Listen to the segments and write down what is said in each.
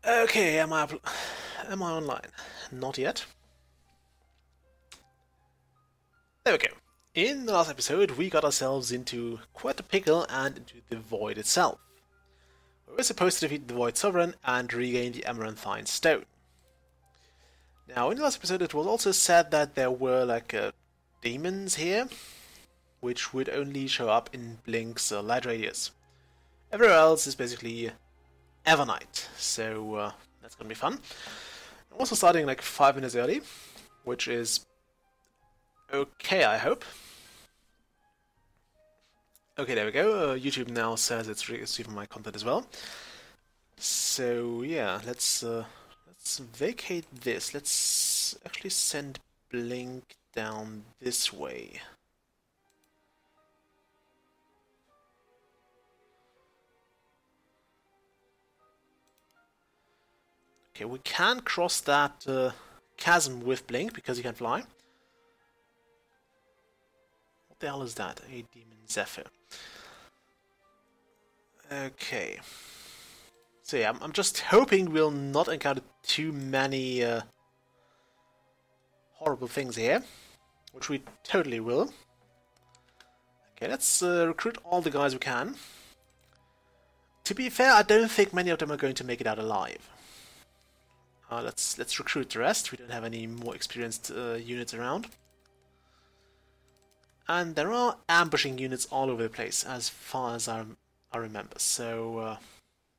Okay, am I online? Not yet. There we go. In the last episode, we got ourselves into quite a pickle and into the Void itself. We were supposed to defeat the Void Sovereign and regain the Amaranthine Stone. Now, in the last episode, it was also said that there were demons here, which would only show up in Blink's light radius. Everywhere else is basically Evernight, so that's gonna be fun. I'm also starting like 5 minutes early, which is okay, I hope. Okay, there we go. YouTube now says it's receiving my content as well. So yeah, let's vacate this. Let's actually send Blink down this way. Okay, we can cross that chasm with Blink because he can fly. What the hell is that? A Demon Zephyr. Okay. So yeah, I'm just hoping we'll not encounter too many horrible things here, which we totally will. Okay, let's recruit all the guys we can. To be fair, I don't think many of them are going to make it out alive. Let's recruit the rest. We don't have any more experienced units around. And there are ambushing units all over the place, as far as I remember. So,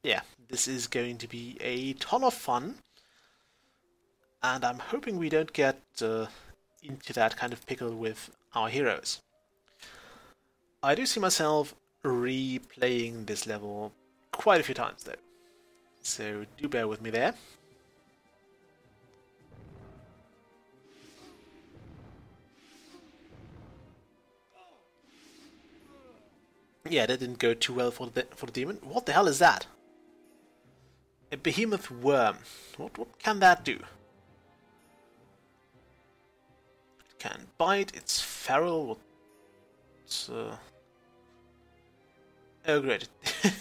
yeah, this is going to be a ton of fun. And I'm hoping we don't get into that kind of pickle with our heroes. I do see myself replaying this level quite a few times, though. So, do bear with me there. Yeah, that didn't go too well for the demon. What the hell is that? A behemoth worm. What can that do? It can bite. It's feral. Oh great!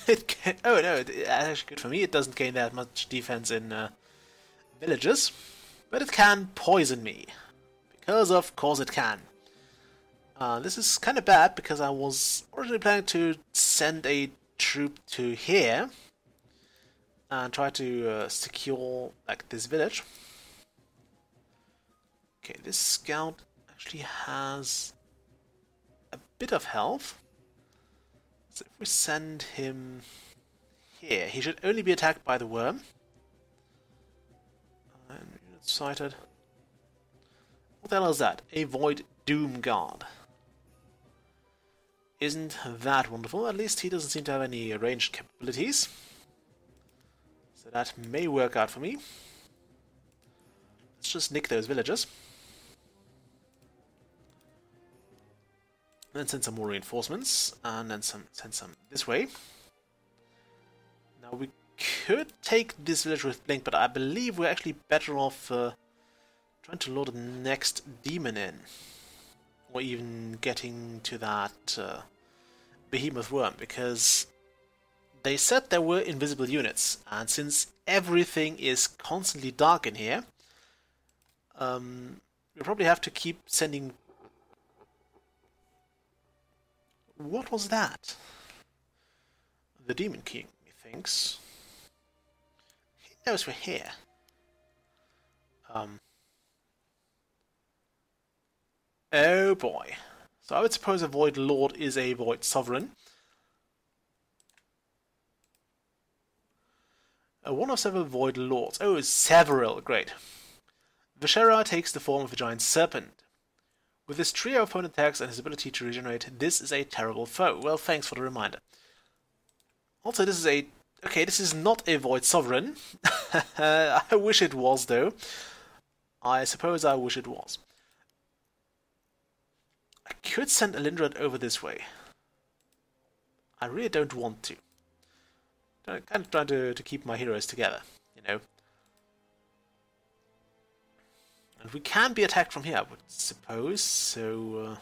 It can... Oh no, that's actually good for me. It doesn't gain that much defense in villages, but it can poison me because of course it can. This is kind of bad because I was originally planning to send a troop to here and try to secure this village. Okay, this scout actually has a bit of health, so if we send him here, he should only be attacked by the worm. And unit sighted. What the hell is that? A Void Doom Guard. Isn't that wonderful? At least he doesn't seem to have any ranged capabilities. So that may work out for me. Let's just nick those villagers. Then send some more reinforcements, and then send some this way. Now we could take this village with Blink, but I believe we're actually better off trying to lure the next demon in. Or even getting to that behemoth worm, because they said there were invisible units, and since everything is constantly dark in here, we'll probably have to keep sending... What was that? The Demon King, methinks. He knows we're here. Oh boy. So I would suppose a Void Lord is a Void Sovereign. One of several Void Lords. Oh, several. Great. Vishera takes the form of a giant serpent. With his trio of opponent attacks and his ability to regenerate, this is a terrible foe. Well, thanks for the reminder. Also, this is a... Okay, this is not a Void Sovereign. I wish it was, though. I suppose I wish it was. I could send Elindrad over this way. I really don't want to. I'm kind of trying to keep my heroes together, you know. And we can be attacked from here, I would suppose, so...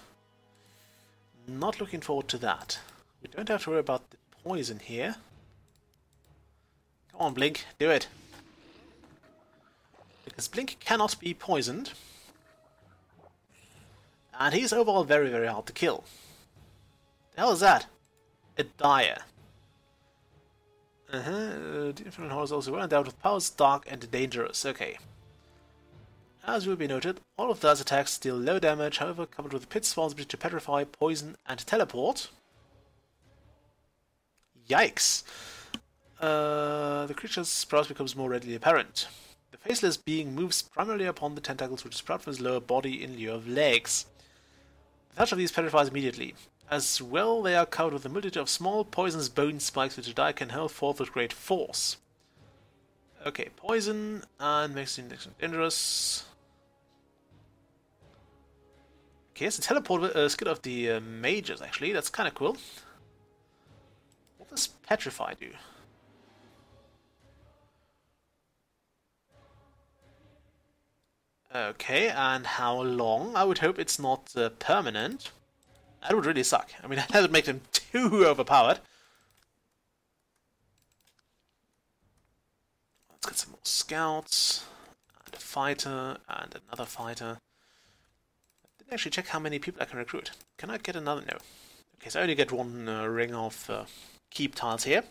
not looking forward to that. We don't have to worry about the poison here. Come on, Blink, do it. His blink cannot be poisoned. And he's overall very, very hard to kill. The hell is that? A dire. The infernal horror is also well endowed with powers, dark and dangerous. Okay. As will be noted, all of those attacks deal low damage, however, coupled with Pit's Swarm's ability to petrify, poison, and teleport. Yikes. The creature's prowess becomes more readily apparent. The faceless being moves primarily upon the tentacles which sprout from his lower body in lieu of legs. The touch of these petrifies immediately. As well, they are covered with a multitude of small poisonous bone spikes which the die can hurl forth with great force. Okay, poison, and makes it dangerous. Okay, it's a teleport skill of the mages, actually. That's kind of cool. What does petrify do? Okay, and how long? I would hope it's not permanent. That would really suck. I mean, that would make them too overpowered. Let's get some more scouts, and a fighter, and another fighter. I didn't actually check how many people I can recruit. Can I get another? No. Okay, so I only get one ring of keep tiles here.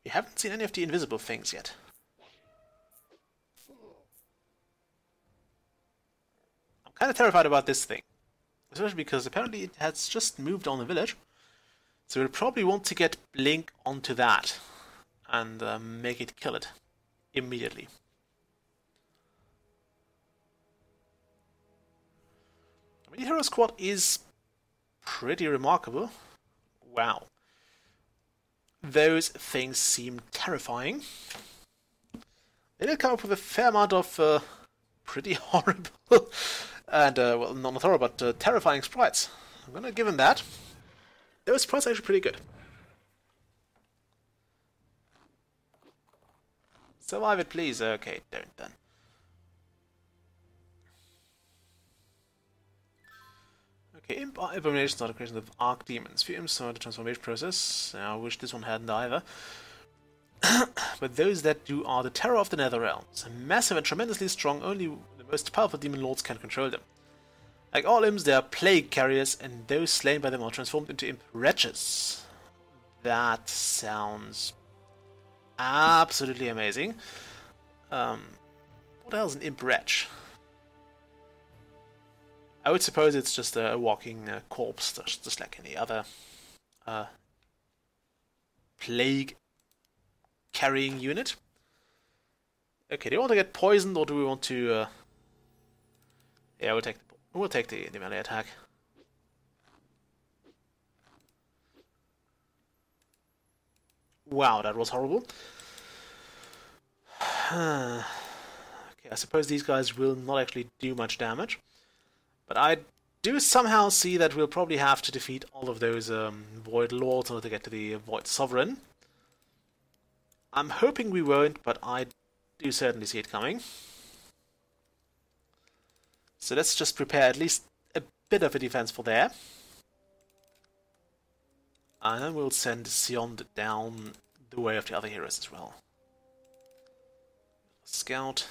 We haven't seen any of the invisible things yet. I'm kind of terrified about this thing. Especially because apparently it has just moved on the village. So we'll probably want to get Blink onto that. And make it kill it. Immediately. I mean, the hero squad is pretty remarkable. Wow. Those things seem terrifying. They did come up with a fair amount of pretty horrible and, well, not horrible, but terrifying sprites. I'm gonna give them that. Those sprites are actually pretty good. Survive it, please. Okay, don't then. Okay, Imp Abominations are the creation of Archdemons. Few imps are the transformation process. I wish this one hadn't either. But those that do are the terror of the Nether Realms. Massive and tremendously strong, only the most powerful demon lords can control them. Like all imps, they are plague carriers, and those slain by them are transformed into imp wretches. That sounds absolutely amazing. What else is an imp wretch? I would suppose it's just a walking corpse, just like any other plague-carrying unit. Okay, do you want to get poisoned, or do we want to... Yeah, we'll take the melee attack. Wow, that was horrible. Okay, I suppose these guys will not actually do much damage. But I do somehow see that we'll probably have to defeat all of those Void Lords in order to get to the Void Sovereign. I'm hoping we won't, but I do certainly see it coming. So let's just prepare at least a bit of a defense for there. And then we'll send Sion down the way of the other heroes as well. Scout.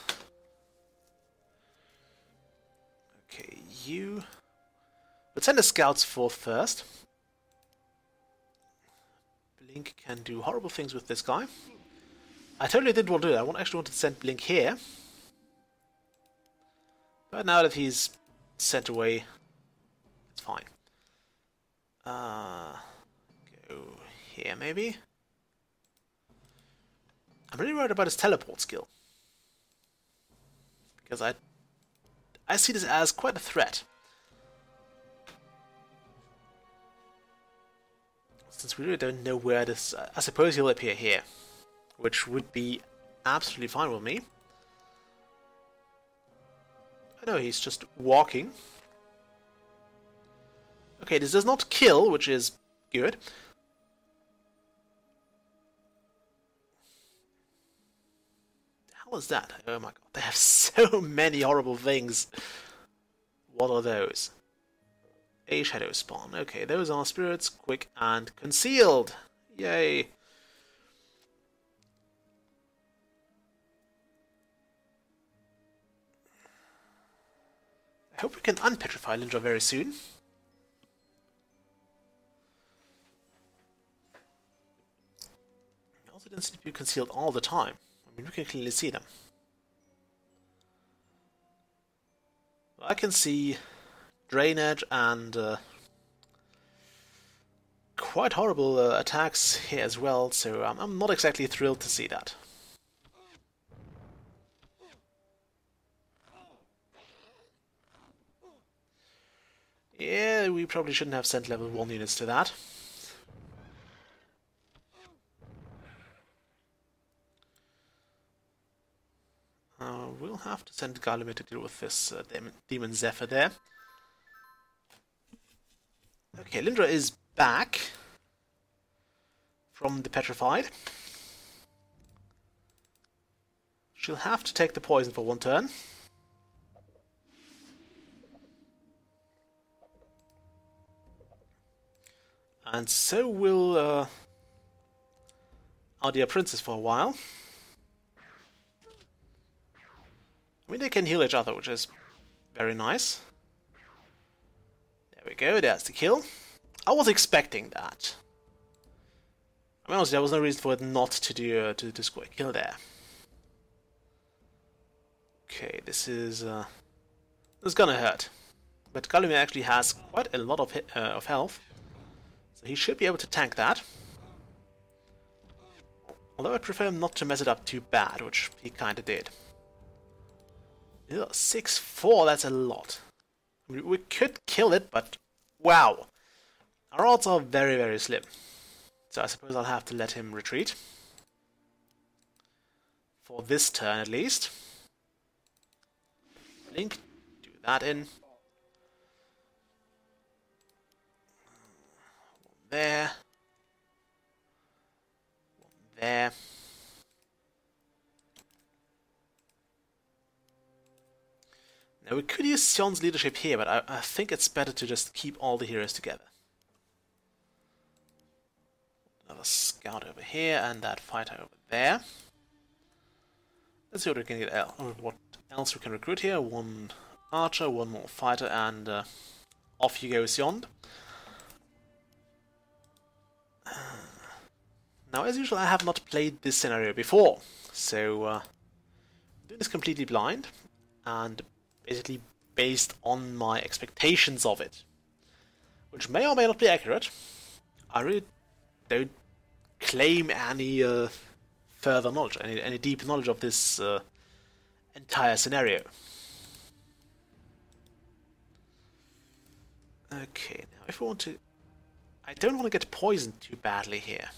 Okay, you... Let's send the scouts forth first. Blink can do horrible things with this guy. I totally didn't want to do that. I actually wanted to send Blink here. But now that he's sent away, it's fine. Go here, maybe? I'm really worried about his teleport skill. Because I see this as quite a threat. Since we really don't know where this... I suppose he'll appear here. Which would be absolutely fine with me. I know he's just walking. Okay, this does not kill, which is good. The hell is that? Oh my god, they have so many horrible things. What are those? A shadow spawn. Okay, those are spirits, quick and concealed. Yay. I hope we can unpetrify Lindra very soon. It also doesn't seem to be concealed all the time. I mean, we can clearly see them. I can see drainage and quite horrible attacks here as well, so I'm not exactly thrilled to see that. Yeah, we probably shouldn't have sent level 1 units to that. We'll have to send Garlemir to deal with this Demon Zephyr there. Okay, Lindra is back from the Petrified. She'll have to take the poison for one turn. And so will our dear princess for a while. I mean, they can heal each other, which is very nice. There we go, there's the kill. I was expecting that. I mean, honestly, there was no reason for it not to do to score a kill there. Okay, this is gonna hurt. But Garlemir actually has quite a lot of health, so he should be able to tank that. Although I'd prefer him not to mess it up too bad, which he kinda did. 6-4, that's a lot. We could kill it, but wow. Our odds are very, very slim. So I suppose I'll have to let him retreat. For this turn at least. Link, do that in. One there. One there. Now we could use Sion's leadership here, but I think it's better to just keep all the heroes together. Another scout over here, and that fighter over there. Let's see what we can get. What else we can recruit here? One archer, one more fighter, and off you go, Sion. Now, as usual, I have not played this scenario before, so I'm doing this completely blind, and basically based on my expectations of it, which may or may not be accurate. I really don't claim any further knowledge, any deep knowledge of this entire scenario. Okay, now if I want to... I don't want to get poisoned too badly here.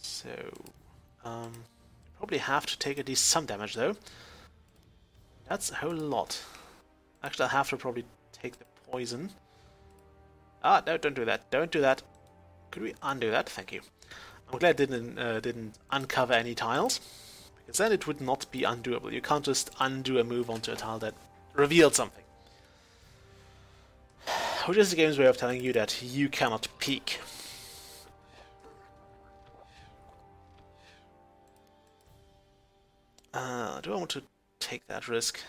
So... probably have to take at least some damage though. That's a whole lot. Actually, I'll have to probably take the poison. Ah, no, don't do that. Don't do that. Could we undo that? Thank you. I'm glad it didn't uncover any tiles, because then it would not be undoable. You can't just undo a move onto a tile that revealed something. Which is the game's way of telling you that you cannot peek. Do I want to take that risk?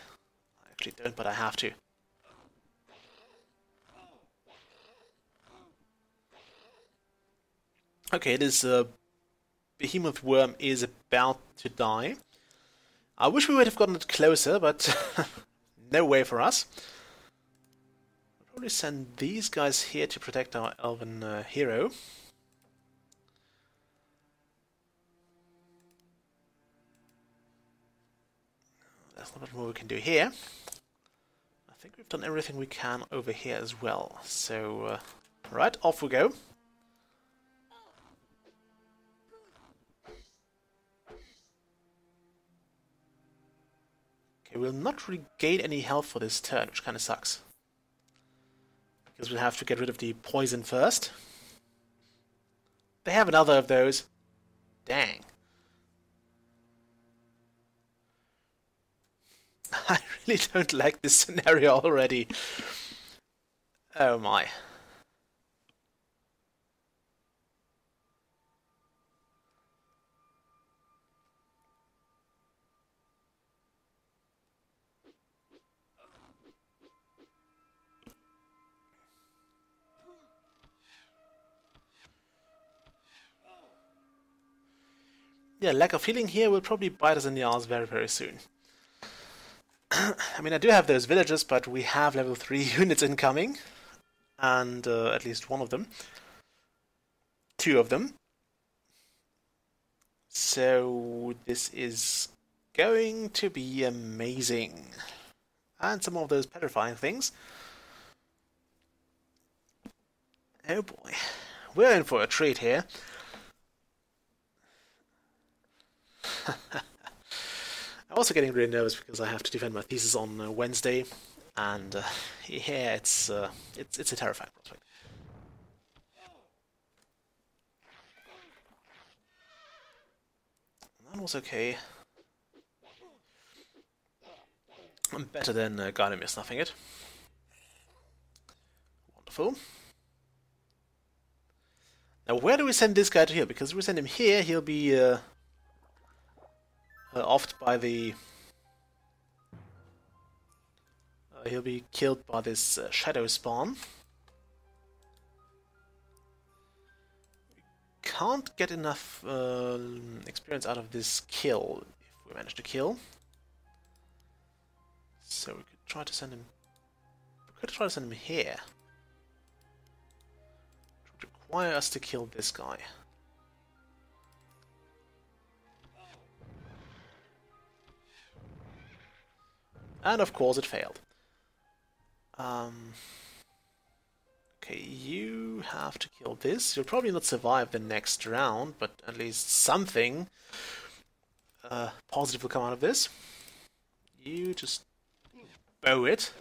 I actually don't, but I have to. Okay, this behemoth worm is about to die. I wish we would have gotten it closer, but no way for us. I'll probably send these guys here to protect our elven hero. There's not much more we can do here. I think we've done everything we can over here as well. So, right, off we go. Okay, we'll not regain any health for this turn, which kind of sucks. Because we'll have to get rid of the poison first. They have another of those. Dang. I really don't like this scenario already. Oh my. yeah, lack of healing here will probably bite us in the arse very, very soon. I mean, I do have those villagers, but we have level 3 units incoming. And at least one of them. 2 of them. So this is going to be amazing. And some of those petrifying things. Oh boy. We're in for a treat here. I'm also getting really nervous because I have to defend my thesis on Wednesday, and yeah, it's a terrifying prospect. That was okay. I'm better than Gardener snuffing it. Wonderful. Now, where do we send this guy to here? Because if we send him here, he'll be offed by the... he'll be killed by this shadow spawn. We can't get enough experience out of this kill if we manage to kill. So we could try to send him... we could try to send him here. It would require us to kill this guy. And of course it failed. Okay, you have to kill this. You'll probably not survive the next round, but at least something positive will come out of this. You just bow it.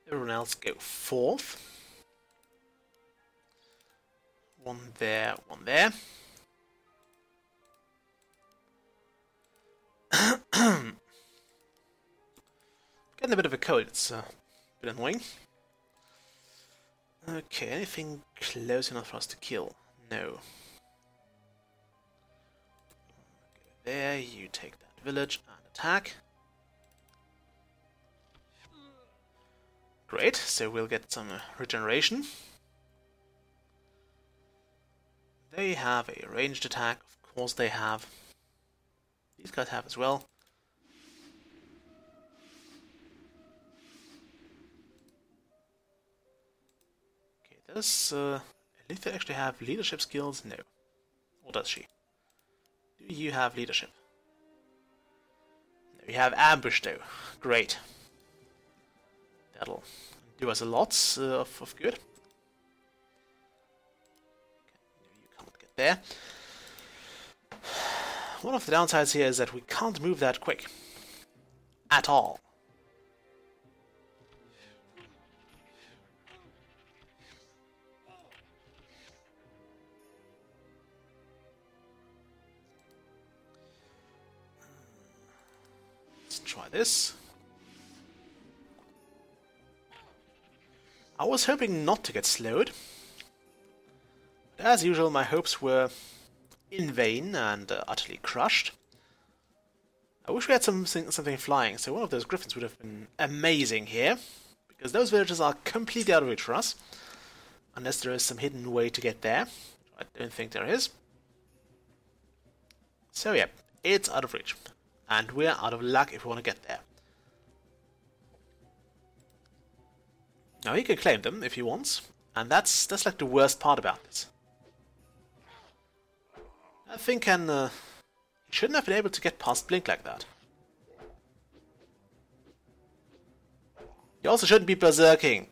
Everyone else go fourth. One there, one there. Getting a bit of a cold, it's a bit annoying. Okay, anything close enough for us to kill? No. Go there, you take that village and attack. Great, so we'll get some regeneration. They have a ranged attack, of course they have. These guys have as well. Okay, does Elitha actually have leadership skills? No. Or does she? Do you have leadership? No, you have ambush though. Great. That'll do us a lot of good. There. One of the downsides here is that we can't move that quick. At all. Let's try this. I was hoping not to get slowed. As usual, my hopes were in vain and utterly crushed. I wish we had something flying, so one of those griffins would have been amazing here, because those villages are completely out of reach for us, unless there is some hidden way to get there. I don't think there is. So yeah, it's out of reach, and we're out of luck if we want to get there. Now he can claim them if he wants, and that's like the worst part about this. I think he shouldn't have been able to get past Blink like that. He also shouldn't be berserking.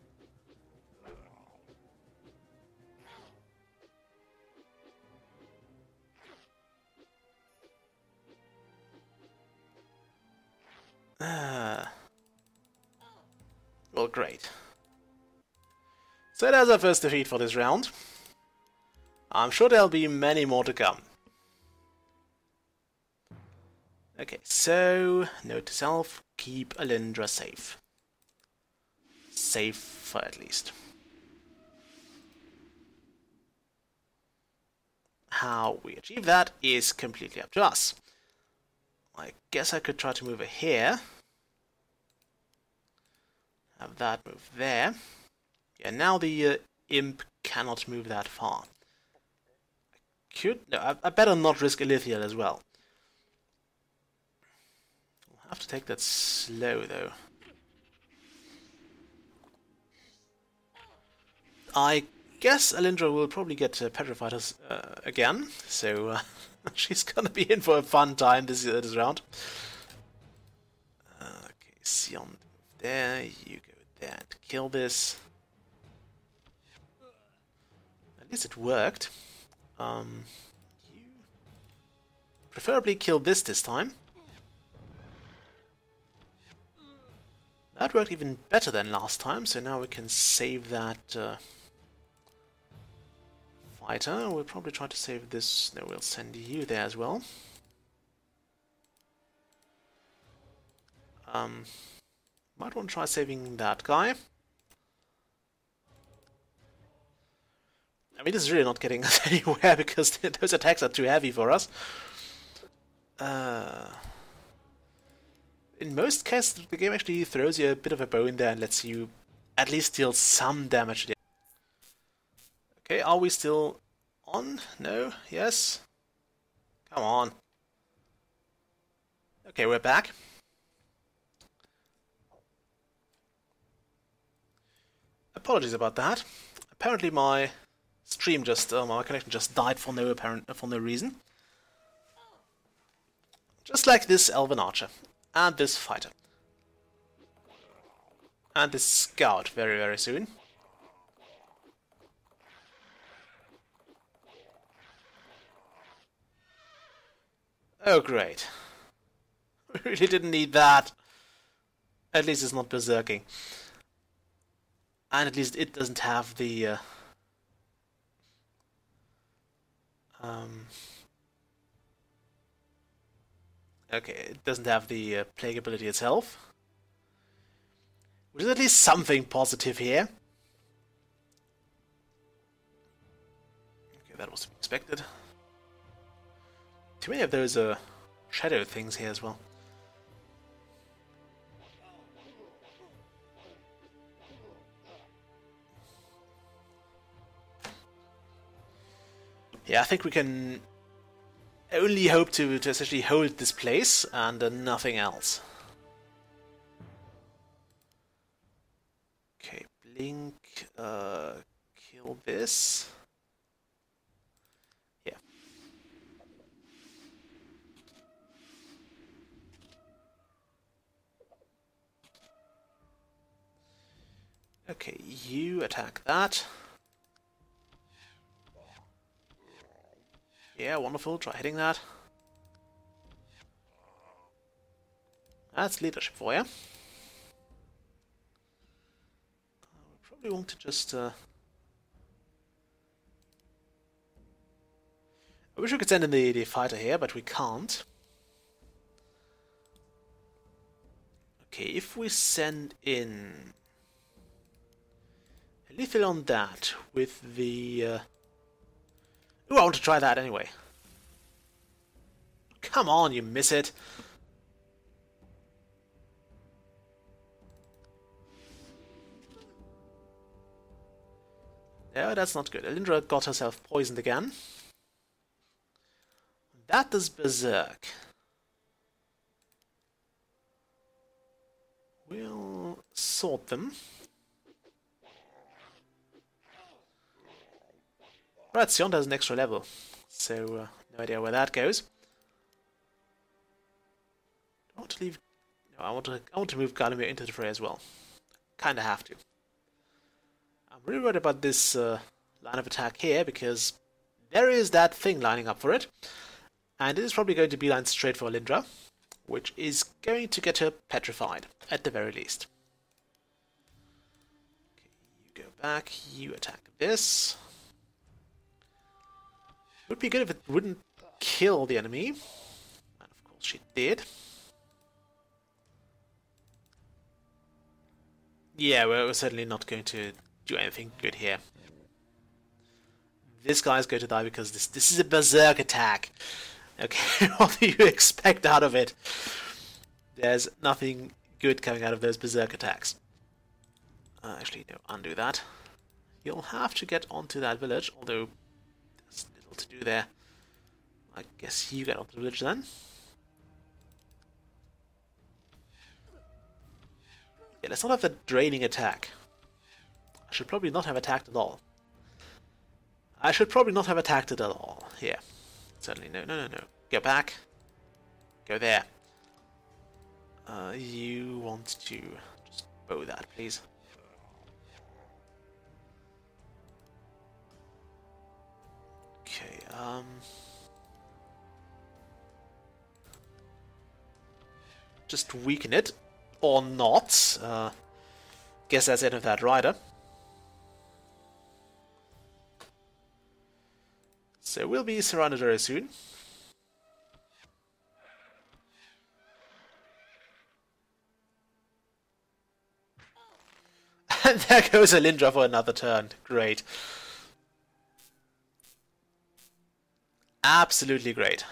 Well, great. So that's our first defeat for this round. I'm sure there'll be many more to come. Okay, so, note to self, keep Alindra safe. Safe for at least. How we achieve that is completely up to us. I guess I could try to move her here. Have that move there. Yeah, now the imp cannot move that far. I better not risk Elithiel as well. I'll have to take that slow though. I guess Alindra will probably get petrified again, so she's gonna be in for a fun time this round. Okay, Sion, there, you go there and kill this. At least it worked. You preferably kill this time. That worked even better than last time, so now we can save that fighter. We'll probably try to save this. No, we'll send you there as well. Might want to try saving that guy. I mean, this is really not getting us anywhere because those attacks are too heavy for us. In most cases, the game actually throws you a bit of a bone there and lets you at least deal some damage. Okay, are we still on? No? Yes? Come on. Okay, we're back. Apologies about that. Apparently my stream my connection just died for no reason. Just like this Elven Archer. And this fighter. And this scout very, very soon. Oh, great. We really didn't need that. At least it's not berserking. And at least it doesn't have the... Okay, it doesn't have the plague ability itself. Which is at least something positive here. Okay, that was to be expected. Too many of those shadow things here as well. Yeah, I think we can only hope to essentially hold this place and nothing else. Okay, blink, kill this. Yeah. Okay, you attack that. Yeah, wonderful. Try hitting that. That's leadership for you. We probably want to just... I wish we could send in the fighter here, but we can't. Okay, if we send in... a lethal on that with the... Ooh, I want to try that anyway. Come on, you miss it. No, that's not good. Alindra got herself poisoned again. That does berserk. We'll sort them. Right, Sion has an extra level, so no idea where that goes. I want to leave. No, I want to move Galimir into the fray as well. Kinda have to. I'm really worried about this line of attack here because there is that thing lining up for it, and it is probably going to be lined straight for Alindra, which is going to get her petrified at the very least. Okay, you go back. You attack this. Would be good if it wouldn't kill the enemy. And of course she did. Yeah, we're certainly not going to do anything good here. This guy's going to die because this is a berserk attack. Okay, what do you expect out of it? There's nothing good coming out of those berserk attacks. Actually, no, undo that. You'll have to get onto that village, although there's little to do there. I guess you get onto the village then. Yeah, let's not have the draining attack. I should probably not have attacked at all. I should probably not have attacked it at all. Yeah. Certainly no. Go back. Go there. You want to just bow that, please. Okay, just weaken it. Or not. Guess that's it of that rider. So we'll be surrounded very soon. And there goes Alindra for another turn. Great. Absolutely great.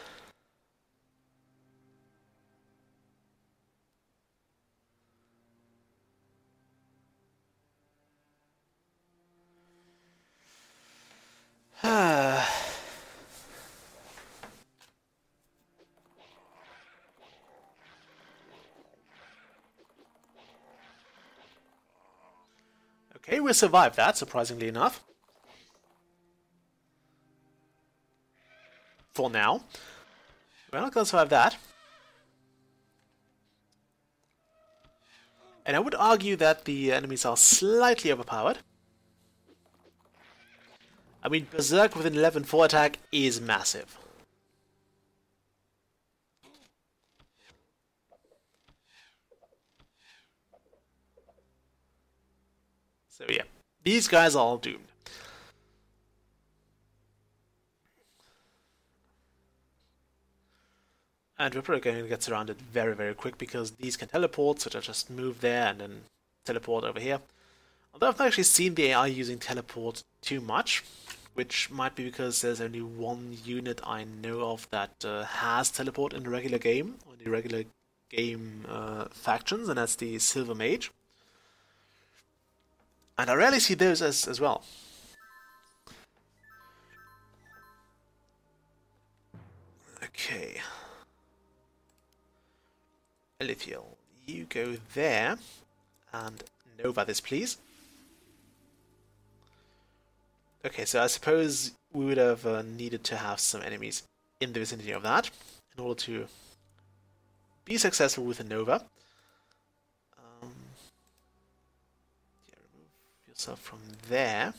Okay, we survived that, surprisingly enough. For now. We're not going to survive that. And I would argue that the enemies are slightly overpowered. I mean, Berserk with an 11-4 attack is massive. So yeah, these guys are all doomed. And we're probably going to get surrounded very, very quick because these can teleport, so they'll just move there and then teleport over here. Although I've not actually seen the AI using teleport too much, which might be because there's only one unit I know of that has teleport in the regular game, or the regular game factions, and that's the Silver Mage. And I rarely see those as well. Okay. Elithiel, you go there, and Nova this, please. Okay, so I suppose we would have needed to have some enemies in the vicinity of that in order to be successful with a Nova. Yeah, remove yourself from there.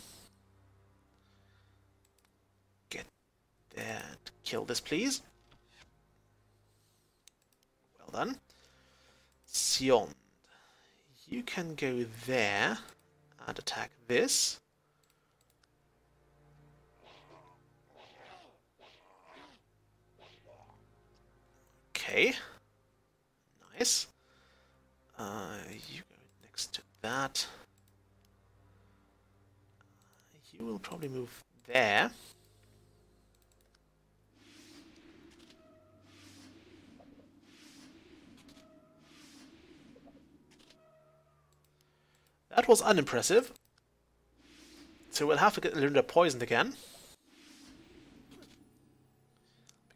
Get there and kill this, please. Well done. Sion, you can go there and attack this. Okay, nice. You go next to that. You will probably move there. That was unimpressive. So we'll have to get Linda poisoned again.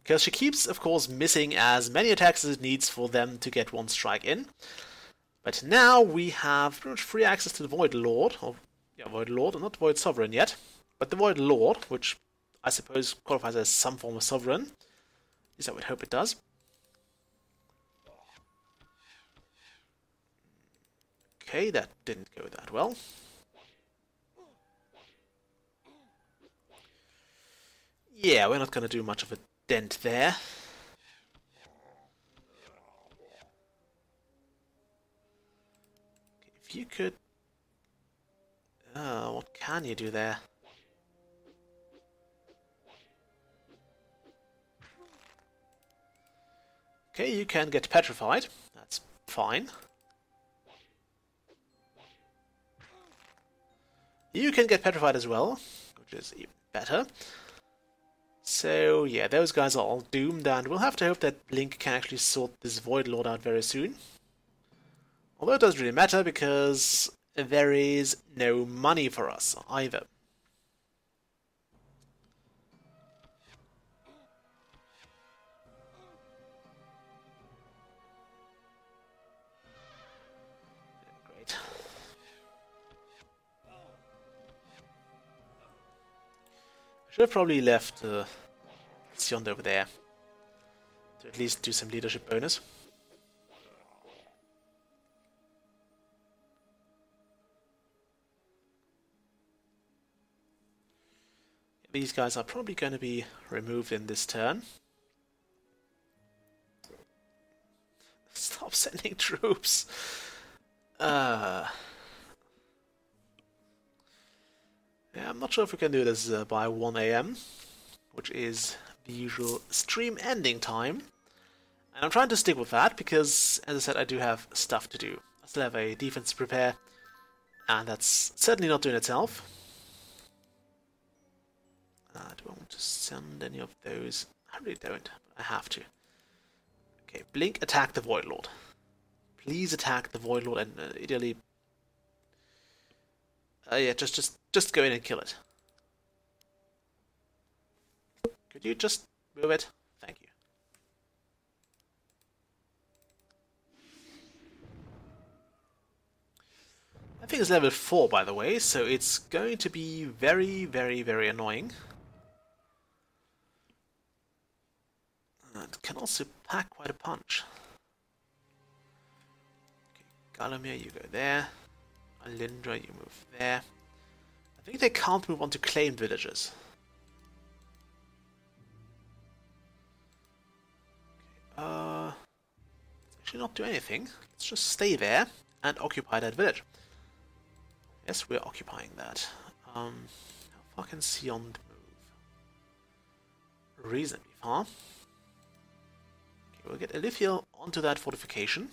Because she keeps, of course, missing as many attacks as it needs for them to get one strike in. But now we have pretty much free access to the Void Lord. Or, yeah, Void Lord, and not Void Sovereign yet. But the Void Lord, which I suppose qualifies as some form of Sovereign. At least I would hope it does. Okay, that didn't go that well. Yeah, we're not going to do much of a dent there. If you could... what can you do there? Okay, you can get petrified. That's fine. You can get petrified as well, which is even better. So yeah, those guys are all doomed, and we'll have to hope that Link can actually sort this Void Lord out very soon. Although it doesn't really matter, because there is no money for us either. Great. I should have probably left Sion over there to at least do some leadership bonus. These guys are probably going to be removed in this turn. Stop sending troops! Yeah, I'm not sure if we can do this by 1 AM, which is the usual stream ending time. And I'm trying to stick with that because, as I said, I do have stuff to do. I still have a defense to prepare, and that's certainly not doing itself. Do I want to send any of those? I really don't, but I have to. Okay, Blink, attack the Void Lord. Please attack the Void Lord, and ideally, yeah, just go in and kill it. Could you just move it? Thank you. I think it's level 4, by the way, so it's going to be very, very, very annoying. It can also pack quite a punch. Okay, Galamir, you go there. Alindra, you move there. I think they can't move on to claimed villages. Okay, let's actually not do anything. Let's just stay there and occupy that village. Yes, we're occupying that. How far can Sion move? Reasonably far. We'll get Elithiel onto that fortification.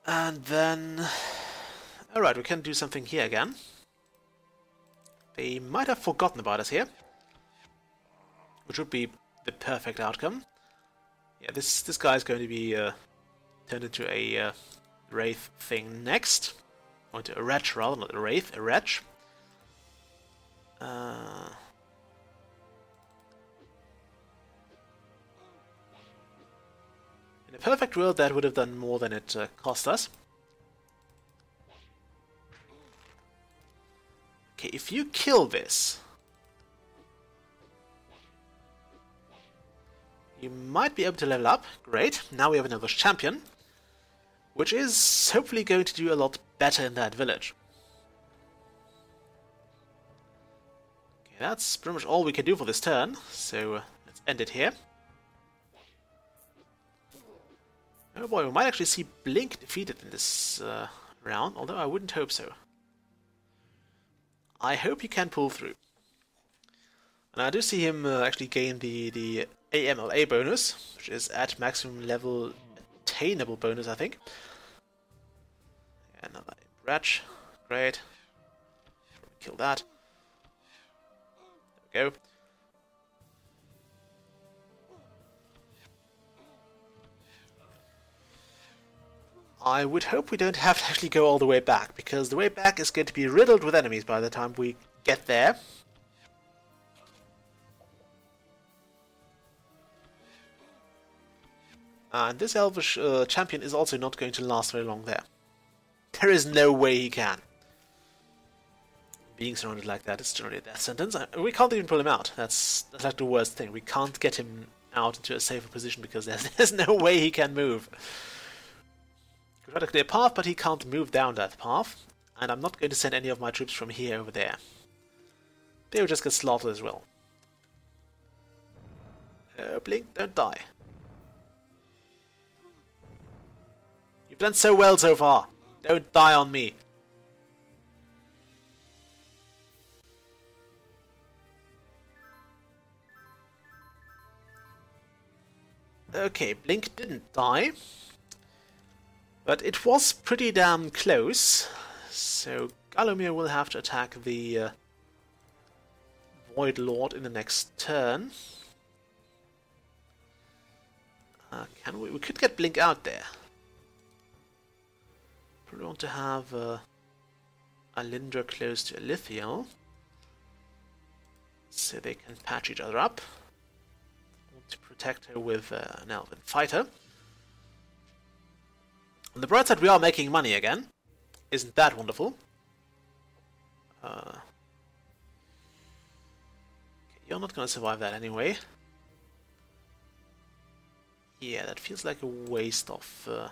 And then... Alright, we can do something here again. They might have forgotten about us here. Which would be the perfect outcome. Yeah, this guy is going to be turned into a Wraith thing next. Or into a Wretch rather, not a Wraith, a Wretch. In a perfect world, that would have done more than it cost us. Okay, if you kill this, you might be able to level up. Great, now we have an Elvish champion, which is hopefully going to do a lot better in that village. Okay, that's pretty much all we can do for this turn, so let's end it here. Oh boy, we might actually see Blink defeated in this round, although I wouldn't hope so. I hope he can pull through. And I do see him actually gain the AMLA bonus, which is at maximum level attainable bonus, I think. Another Wretch, great. Kill that. There we go. I would hope we don't have to actually go all the way back, because the way back is going to be riddled with enemies by the time we get there. And this Elvish champion is also not going to last very long there. There is no way he can. Being surrounded like that is generally a death sentence. We can't even pull him out. That's like the worst thing. We can't get him out into a safer position because there's no way he can move. Try to clear a path, but he can't move down that path, and I'm not going to send any of my troops from here over there. They will just get slaughtered as well. Blink, don't die. You've done so well so far. Don't die on me. Okay, Blink didn't die. But it was pretty damn close, so Galomir will have to attack the Void Lord in the next turn. Can we? We could get Blink out there. probably want to have a Lindra close to Elithiel, so they can patch each other up. I want to protect her with an Elven fighter. On the bright side, we are making money again. Isn't that wonderful? Okay, you're not going to survive that anyway. Yeah, that feels like a waste of an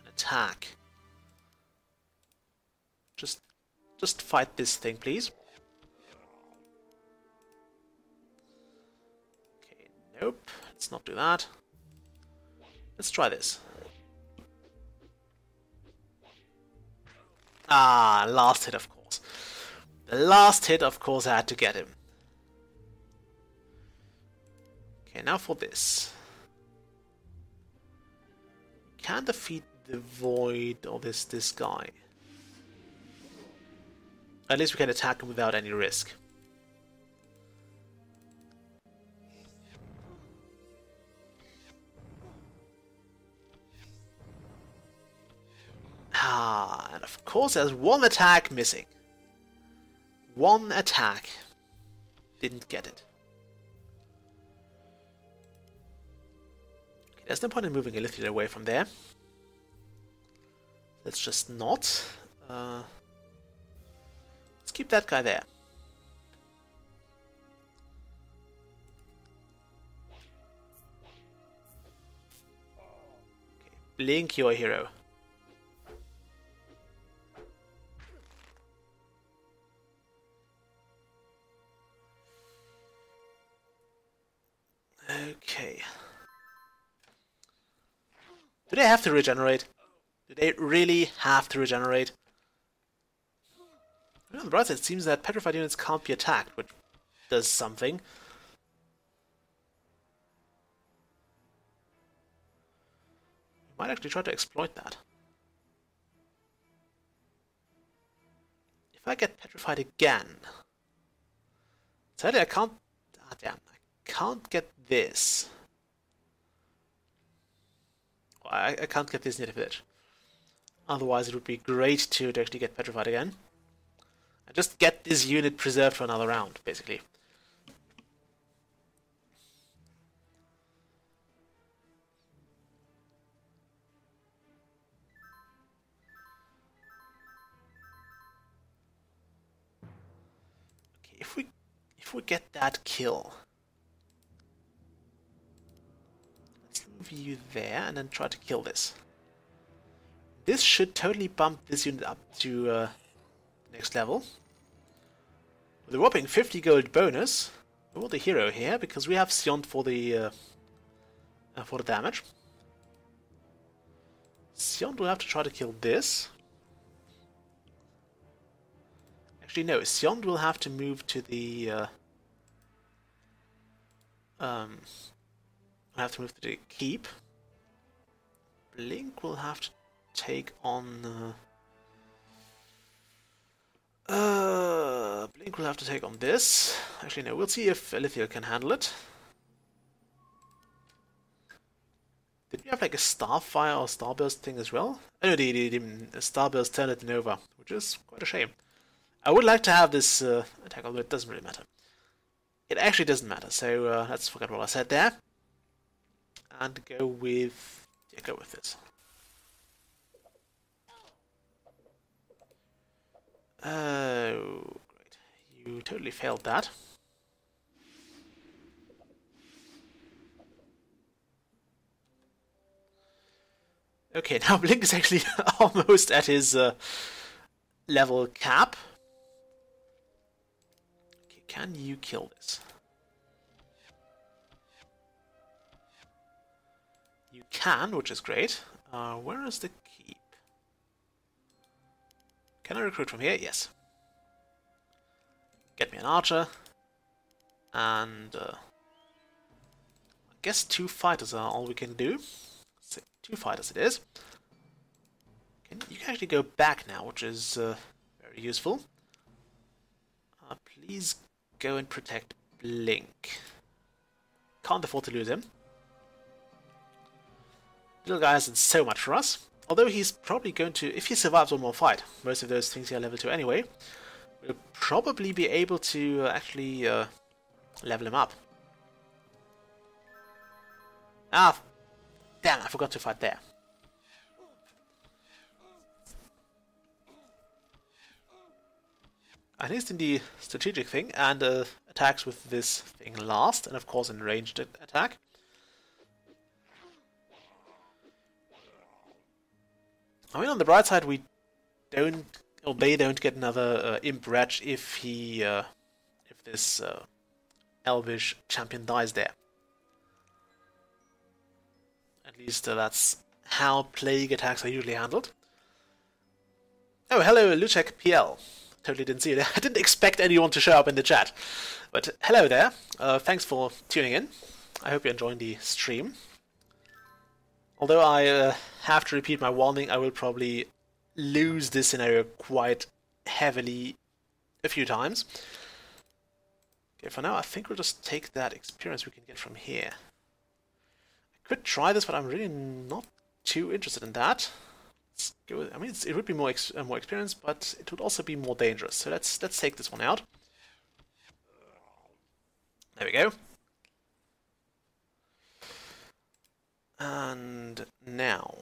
attack. Just fight this thing, please. Okay, nope. Let's not do that. Let's try this. Ah, last hit, of course. The last hit, of course, I had to get him. Okay, now for this. Can defeat the Void or this guy. At least we can attack him without any risk. Ah, and of course there's one attack missing. One attack. Didn't get it. Okay, there's no point in moving Elithiel away from there. Let's just not. Let's keep that guy there. Okay, Blink, your hero. Okay. Do they have to regenerate? Do they really have to regenerate? On the bright side, it seems that petrified units can't be attacked, which does something. We might actually try to exploit that. If I get petrified again... Sadly, I can't... Ah, damn. I can't get this. Well, I can't get this near the village. Otherwise, it would be great to actually get petrified again. And just get this unit preserved for another round, basically. Okay, if we get that kill, let's move you there and then try to kill this. This should totally bump this unit up to next level. With a whopping 50 gold bonus. We're the hero here because we have Sion for the damage. Sion will have to try to kill this. Actually, no. Sion will have to move to the keep. Blink will have to take on. Blink will have to take on this. Actually, no. We'll see if Elithiel can handle it. Did we have like a Starfire or Starburst thing as well? Oh no, the Starburst turned it Nova, which is quite a shame. I would like to have this attack, although it doesn't really matter. It actually doesn't matter, so let's forget what I said there. And go with... yeah, go with this. Oh, great. You totally failed that. Okay, now Blink is actually almost at his level cap. Okay, can you kill this? You can, which is great. Where is the keep? Can I recruit from here? Yes. Get me an archer. And I guess 2 fighters are all we can do. So 2 fighters it is. You can actually go back now, which is very useful. Please go and protect Blink. Can't afford to lose him. Little guy isn't so much for us. although he's probably going to, if he survives one more fight, most of those things are level 2 anyway, we'll probably be able to actually level him up. Ah, damn, I forgot to fight there. At least in the strategic thing, and attacks with this thing last, and of course in ranged attack. I mean, on the bright side, we don't, or they don't get another imp wretch if this elvish champion dies there. At least that's how plague attacks are usually handled. Oh, hello, Lucek PL. Totally didn't see it. I didn't expect anyone to show up in the chat. But hello there. Thanks for tuning in. I hope you're enjoying the stream. Although I have to repeat my warning, I will probably lose this scenario quite heavily a few times. Okay, for now I think we'll just take that experience we can get from here. I could try this, but I'm really not too interested in that. Let's go. I mean, it would be more experience, but it would also be more dangerous. So let's take this one out. There we go. And now,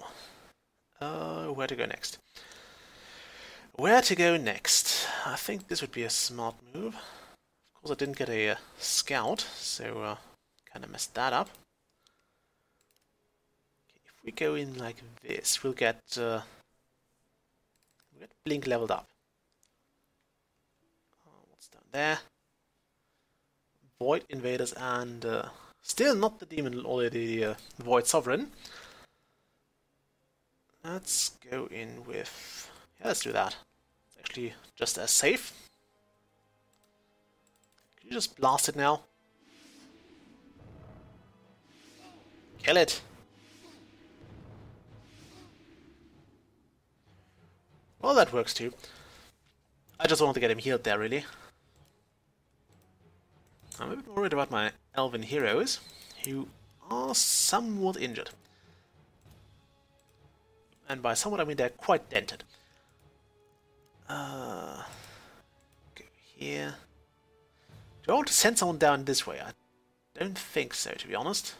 where to go next? Where to go next? I think this would be a smart move. Of course, I didn't get a scout, so kind of messed that up. Okay, if we go in like this, we'll get Blink leveled up. What's down there? Void Invaders and still not the Demon or the Void Sovereign. Let's go in with... yeah, let's do that. It's actually just as safe. Can you just blast it now? Kill it! Well, that works too. I just wanted to get him healed there, really. I'm a bit worried about my elven heroes, who are somewhat injured. And by somewhat I mean they're quite dented. Go here. Do I want to send someone down this way? I don't think so, to be honest.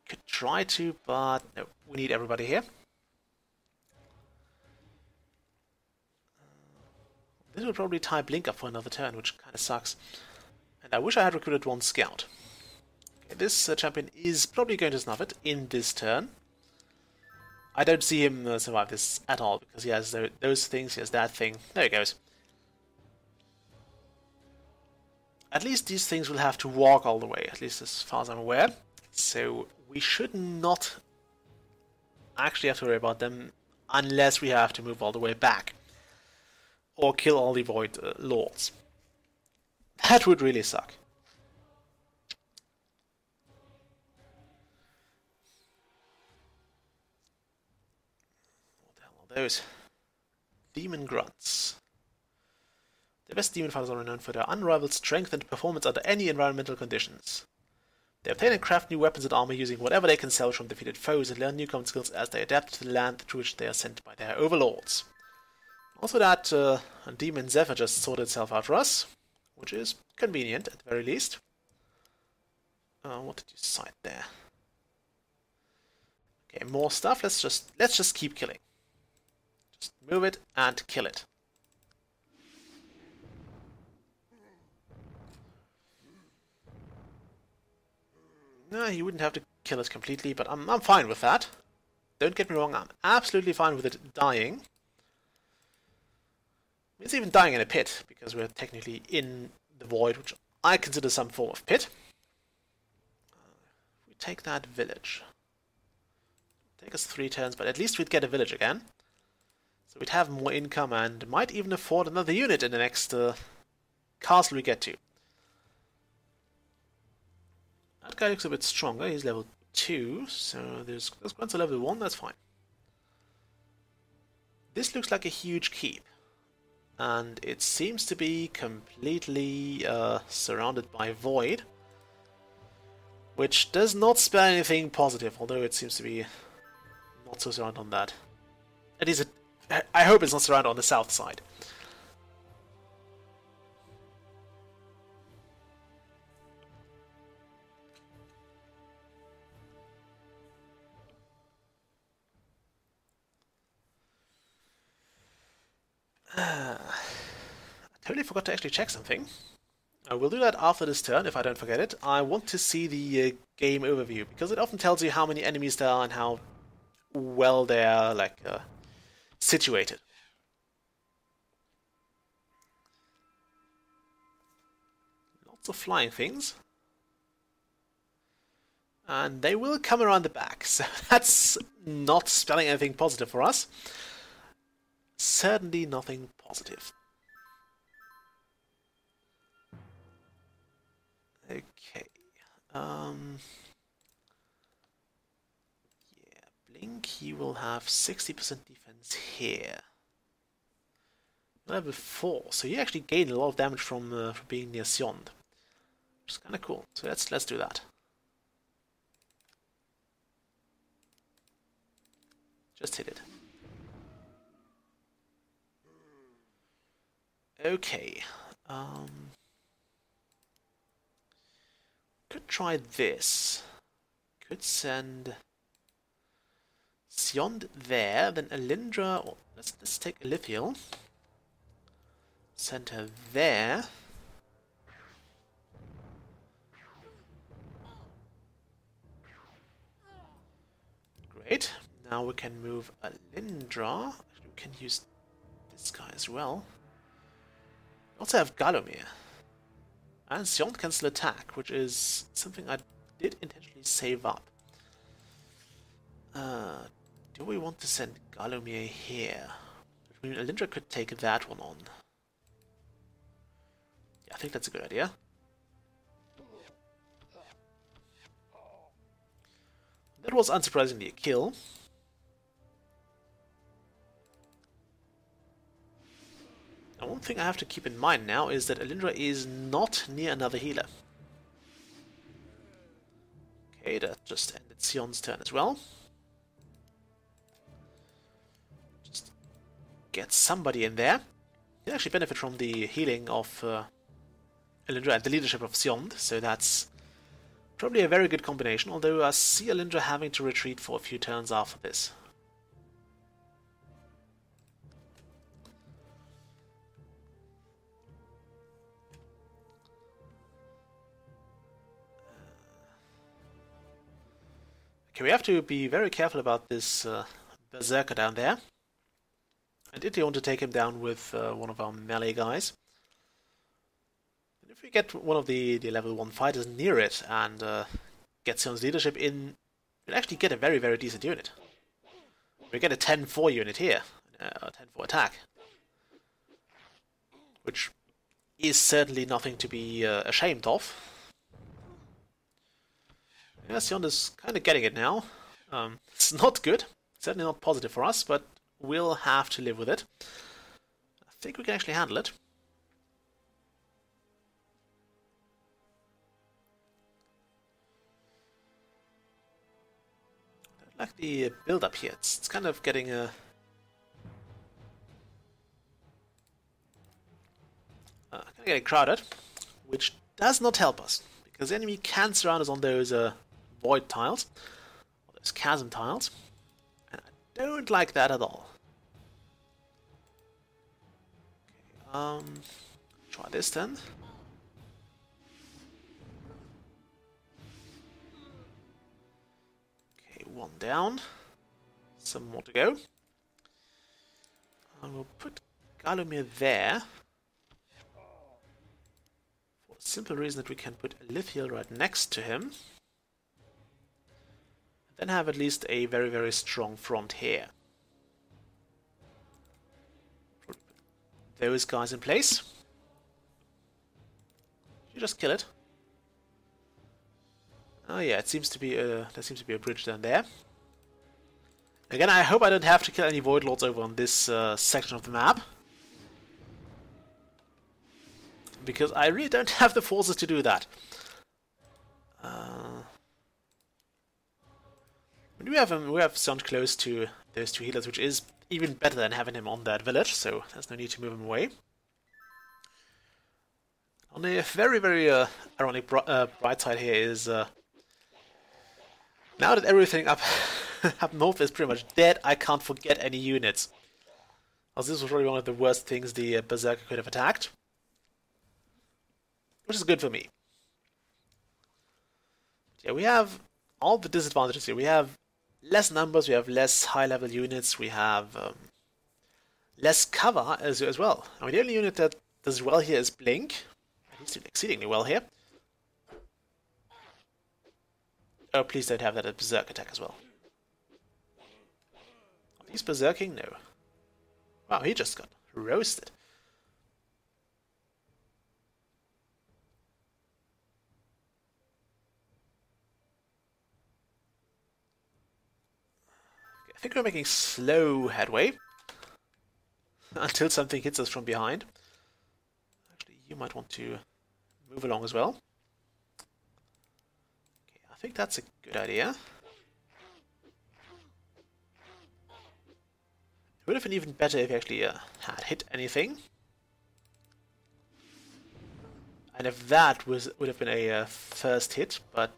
I could try to, but no, we need everybody here. This will probably tie Blink up for another turn, which kind of sucks. And I wish I had recruited one scout. Okay, this champion is probably going to snuff it in this turn. I don't see him survive this at all, because he has those things, he has that thing. There he goes. At least these things will have to walk all the way, at least as far as I'm aware. So we should not actually have to worry about them, unless we have to move all the way back. Or kill all the Void Lords. That would really suck. What the hell are those? Demon Grunts. The best demon fighters are renowned for their unrivaled strength and performance under any environmental conditions. They obtain and craft new weapons and armor using whatever they can salvage from defeated foes and learn new combat skills as they adapt to the land to which they are sent by their overlords. Also that Demon Zephyr just sorted itself out for us, which is convenient at the very least. What did you cite there? Okay, more stuff. Let's just keep killing. Just move it and kill it. No, he wouldn't have to kill us completely, but I'm fine with that. Don't get me wrong, I'm absolutely fine with it dying. It's even dying in a pit, because we're technically in the void, which I consider some form of pit. We take that village. Take us 3 turns, but at least we'd get a village again. So we'd have more income and might even afford another unit in the next castle we get to. That guy looks a bit stronger, he's level 2, so there's grunts at level 1, that's fine. This looks like a huge keep. And it seems to be completely surrounded by void, which does not spell anything positive, although it seems to be not so surrounded on that. At least I hope it's not surrounded on the south side. I totally forgot to actually check something. I will do that after this turn, if I don't forget it. I want to see the game overview, because it often tells you how many enemies there are and how well they are, like, situated. Lots of flying things. And they will come around the back, so that's not spelling anything positive for us. Certainly nothing positive. Okay. Yeah, Blink, he will have 60% defense here. Level 4, so he actually gained a lot of damage from being near Sion, which is kind of cool. So let's do that. Just hit it. Okay. Could try this. Could send Sion there, then Alindra. Or let's take Elithiel. Send her there. Great. Now we can move Alindra. Actually, we can use this guy as well. We also have Galomir. And Sion can still attack, which is something I did intentionally save up. Do we want to send Galomir here? I mean, Alindra could take that one on. Yeah, I think that's a good idea. That was unsurprisingly a kill. Now, one thing I have to keep in mind now is that Alindra is not near another healer. Okay, that just ended Sion's turn as well. Just get somebody in there. You actually benefit from the healing of Alindra and the leadership of Sion, so that's probably a very good combination, although I see Alindra having to retreat for a few turns after this. Okay, we have to be very careful about this Berserker down there. I did want to take him down with one of our melee guys. And if we get one of the level 1 fighters near it and get Sion's leadership in, we'll actually get a very, very decent unit. We get a 10-4 unit here, a 10-4 attack. Which is certainly nothing to be ashamed of. Yeah, Sion is kind of getting it now. It's not good, certainly not positive for us, but we'll have to live with it. I think we can actually handle it. I like the build-up here. It's kind of getting a... kind of getting crowded, which does not help us, because the enemy can surround us on those void tiles, or those chasm tiles, and I don't like that at all. Okay, try this then. Okay, one down, some more to go. I will put Galomir there, for the simple reason that we can put Elithiel right next to him. Then have at least a very, very strong front here. Put those guys in place. You just kill it. Oh yeah, it seems to be there seems to be a bridge down there. Again, I hope I don't have to kill any Void Lords over on this section of the map, because I really don't have the forces to do that. We have Sion close to those two healers, which is even better than having him on that village, so there's no need to move him away. On a very, very ironic bright side here is now that everything up up north is pretty much dead, I can't forget any units. As this was probably one of the worst things the Berserker could have attacked, which is good for me. Yeah, we have all the disadvantages here. We have less numbers, we have less high-level units, we have less cover as well. I mean, the only unit that does well here is Blink. He's doing exceedingly well here. Oh, please don't have that at Berserk attack as well. Are these Berserking? No. Wow, he just got roasted. Okay, I think we're making slow headway until something hits us from behind. Actually, you might want to move along as well. Okay, I think that's a good idea. It would have been even better if you actually had hit anything. And if that would have been a first hit, but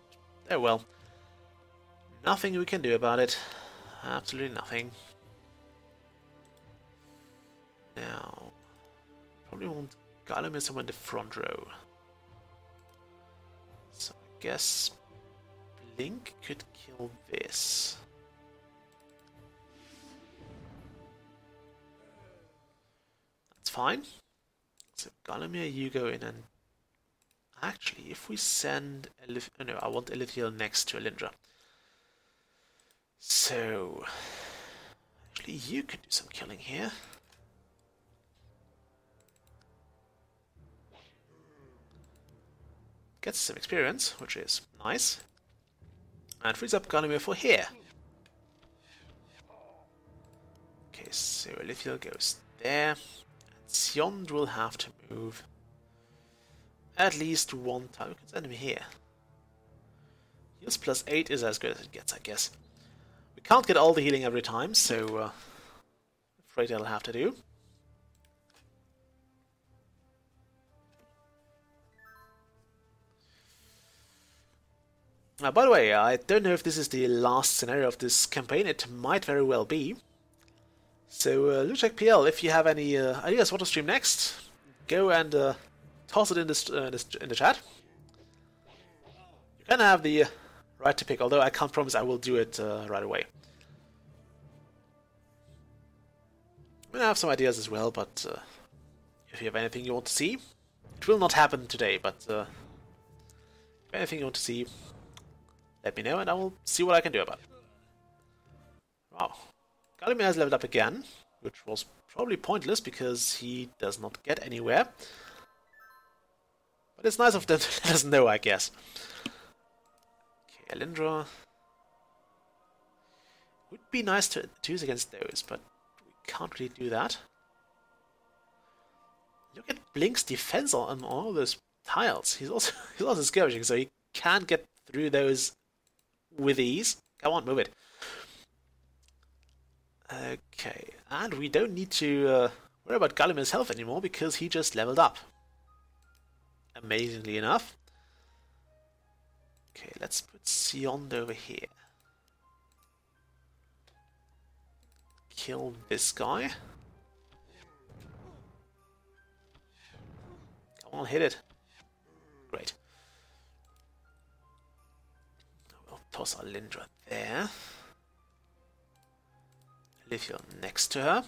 oh well. Nothing we can do about it. Absolutely nothing. Now, probably want Golem is somewhere in the front row. So I guess Blink could kill this. That's fine. So Golem, you go in and actually, if we send no, I want Elithiel next to Alindra. So actually, you could do some killing here. Gets some experience, which is nice. And frees up Ganymede for here. Okay, so Elithiel goes there. And Sion will have to move at least one time. We can send him here. Heals plus 8 is as good as it gets, I guess. We can't get all the healing every time, so afraid that'll have to do. By the way, I don't know if this is the last scenario of this campaign. It might very well be. So, Luchek PL, if you have any ideas what to stream next, go and toss it in the chat. You can have the right to pick, although I can't promise I will do it right away. I'm gonna have some ideas as well, but if you have anything you want to see, it will not happen today. But if anything you want to see, let me know and I will see what I can do about it. Wow. Galimir has leveled up again, which was probably pointless because he does not get anywhere. But it's nice of them to let us know, I guess. Okay, Alindra. Would be nice to use against those, but we can't really do that. Look at Blink's defense on all those tiles. He's also skirmishing, so he can get through those with ease. Come on, move it. Okay, and we don't need to worry about Gullimer's health anymore because he just leveled up. Amazingly enough. Okay, let's put Sion over here. Kill this guy. Come on, hit it. Great. We'll toss Alindra there. Elithiel next to her.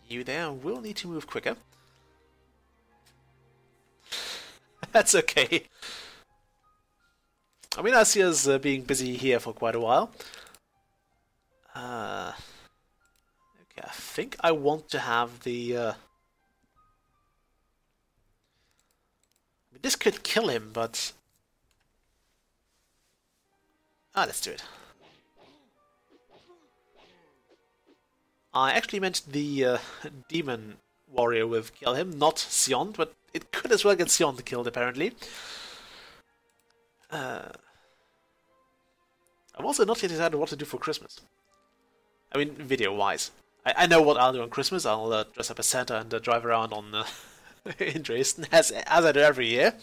You there will need to move quicker. That's okay. I mean, I see us being busy here for quite a while. Okay, I think I want to have the... This could kill him, but... let's do it. I actually meant the demon warrior with kill him, not Sion, but it could as well get Sion killed apparently. I've also not yet decided what to do for Christmas. I mean, video-wise. I know what I'll do on Christmas. I'll dress up as Santa and drive around on in Dresden, as I do every year.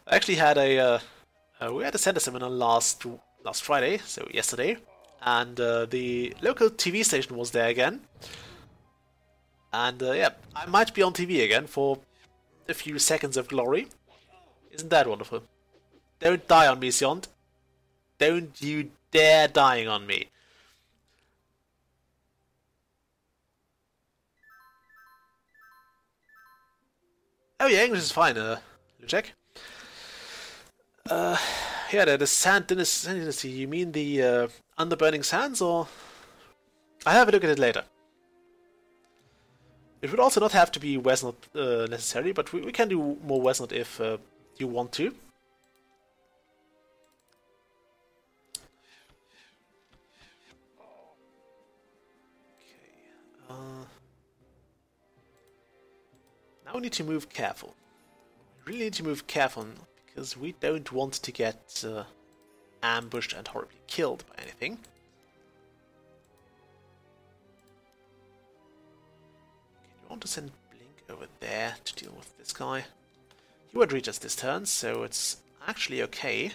I actually had we had a Santa seminar last Friday, so yesterday, and the local TV station was there again. And yeah, I might be on TV again for a few seconds of glory. Isn't that wonderful? Don't die on me, Siont. Don't you dare dying on me. Oh yeah, English is fine, Lucek. Yeah, the Sand Dynasty, you mean the Underburning Sands, or? I'll have a look at it later. It would also not have to be Wesnoth necessarily, but we can do more Wesnoth if you want to. Now we need to move careful. We really need to move careful, because we don't want to get ambushed and horribly killed by anything. Okay, do you want to send Blink over there to deal with this guy? He won't reach us this turn, so it's actually okay.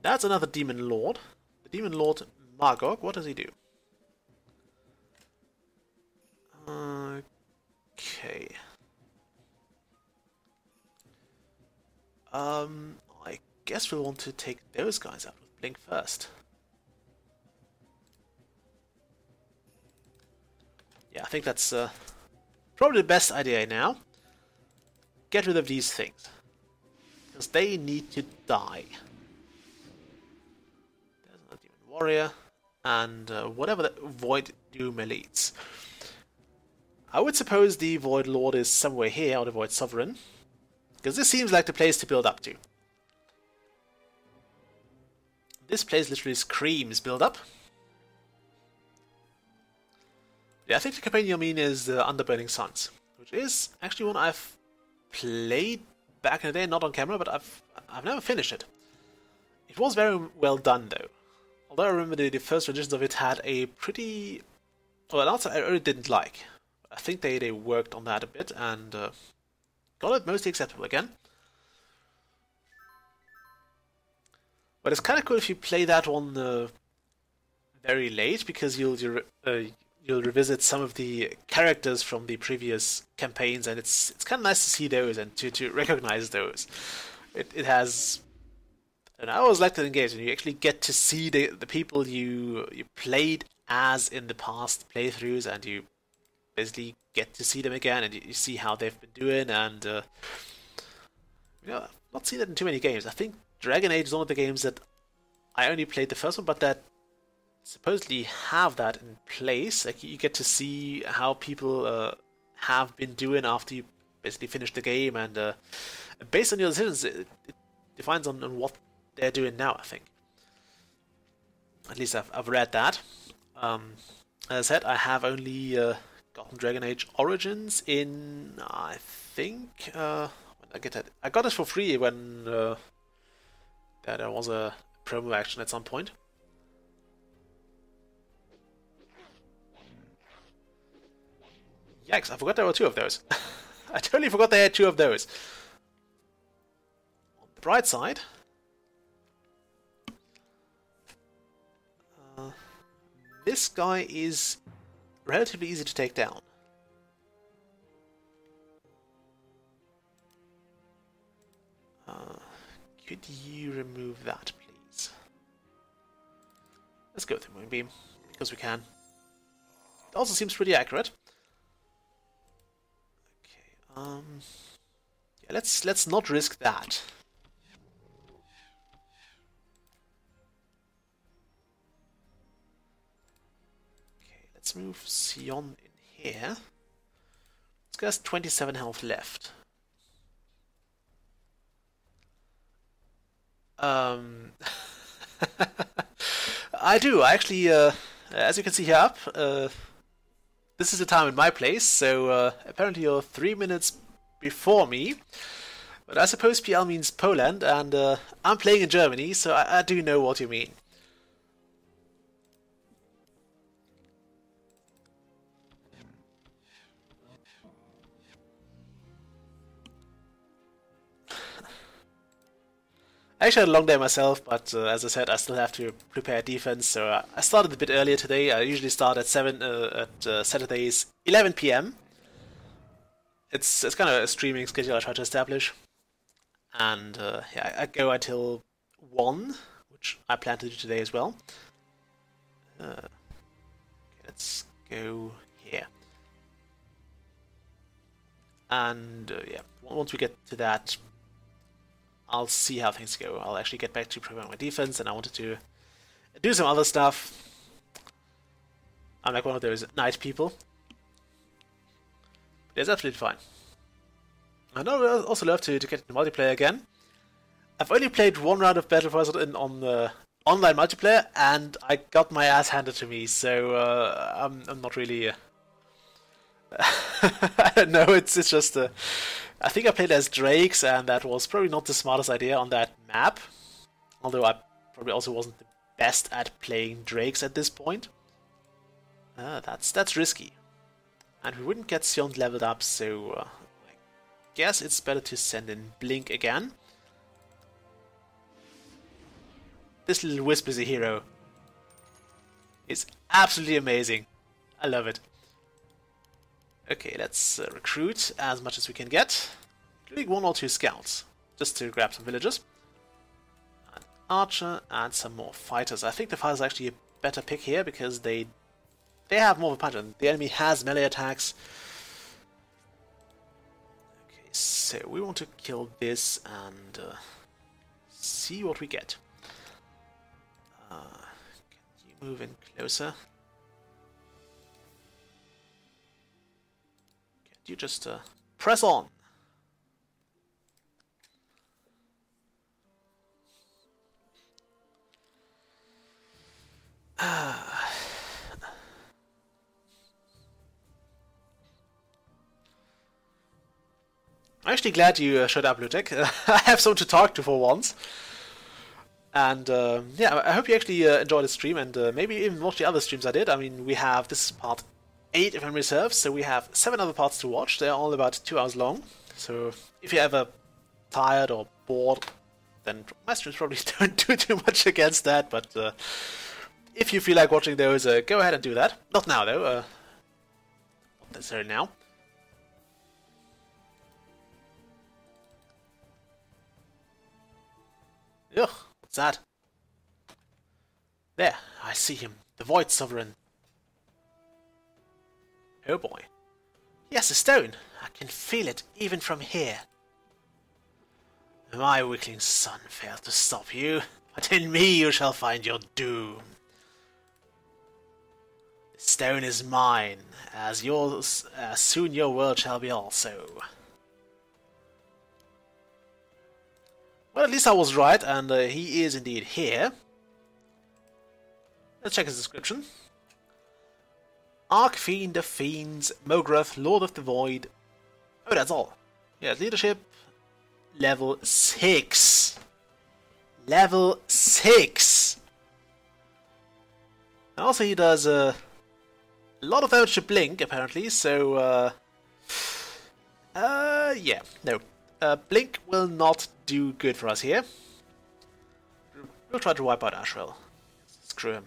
That's another Demon Lord. The Demon Lord Magog, what does he do? Okay. I guess we'll want to take those guys out with Blink first. Yeah, I think that's probably the best idea now. Get rid of these things, because they need to die. There's another Demon Warrior, and whatever the Void Doom elites. I would suppose the Void Lord is somewhere here, or the Void Sovereign, because this seems like the place to build up to. This place literally screams build up. Yeah, I think the campaign you mean is the Underburning Suns, which is actually one I've played back in the day, not on camera, but I've never finished it. It was very well done though. Although I remember the first renditions of it had a pretty... well, also I really didn't like. I think they worked on that a bit and got it mostly acceptable again. But it's kind of cool if you play that one very late, because you'll revisit some of the characters from the previous campaigns, and it's kind of nice to see those and to recognize those. It has... and I always liked it in games when you actually get to see the people you played as in the past playthroughs, and you basically get to see them again, and you see how they've been doing, and you know, I've not seen that in too many games. I think Dragon Age is one of the games that I only played the first one, but that supposedly have that in place. Like, you get to see how people have been doing after you basically finish the game, and based on your decisions, it defines on what they're doing now, I think. At least I've read that. As I said, I have only gotten Dragon Age Origins in, I think, when I get that. I got it for free when there was a promo action at some point. Yikes, I forgot there were two of those. I totally forgot they had two of those. On the bright side, this guy is relatively easy to take down. Could you remove that, please? Let's go with the Moonbeam, because we can. It also seems pretty accurate. Okay, yeah, let's not risk that. Okay, let's move Sion in here. This guy has 27 health left. I do. Actually, as you can see here up, this is the time in my place, so apparently you're 3 minutes before me. But I suppose PL means Poland, and I'm playing in Germany, so I do know what you mean. I actually had a long day myself, but as I said, I still have to prepare defense, so I started a bit earlier today. I usually start at Saturdays 11 p.m. It's kind of a streaming schedule I try to establish, and yeah, I go until 1, which I plan to do today as well. Okay, let's go here, and yeah, once we get to that, I'll see how things go. I'll actually get back to preparing my defense, and I wanted to do some other stuff. I'm like one of those night people. But it's absolutely fine. And I would also love to get into multiplayer again. I've only played one round of Battle for Wesnoth on the online multiplayer, and I got my ass handed to me, so I'm not really... I don't know, it's just... I think I played as Drakes, and that was probably not the smartest idea on that map. Although I probably also wasn't the best at playing Drakes at this point. That's risky. And we wouldn't get Sion leveled up, so I guess it's better to send in Blink again. This little wisp is a hero. It's absolutely amazing. I love it. Okay, let's recruit as much as we can get, including 1 or 2 scouts, just to grab some villagers. An archer and some more fighters. I think the fighters are actually a better pick here because they have more of a punch, and the enemy has melee attacks. Okay, so we want to kill this and see what we get. Can you move in closer? You just press on. I'm actually glad you showed up, Lutek. I have someone to talk to for once. And yeah, I hope you actually enjoyed the stream, and maybe even watch the other streams I did. I mean, we have, this is part 8 if memory serves, so we have 7 other parts to watch. They're all about 2 hours long. So if you're ever tired or bored, then my streams probably don't do too much against that. But if you feel like watching those, go ahead and do that. Not now though. Not necessarily now. Ugh, what's that? There, I see him. The Void Sovereign. Oh boy. He has a stone. I can feel it, even from here. My weakling son failed to stop you, but in me you shall find your doom. The stone is mine, as yours, soon your world shall be also. Well, at least I was right, and he is indeed here. Let's check his description. Archfiend of Fiends, Mograth, Lord of the Void. Oh, that's all. Yeah, leadership, level 6. Level 6! And also he does a lot of damage to Blink, apparently, so... yeah, no. Blink will not do good for us here. We'll try to wipe out Ashrel. Screw him.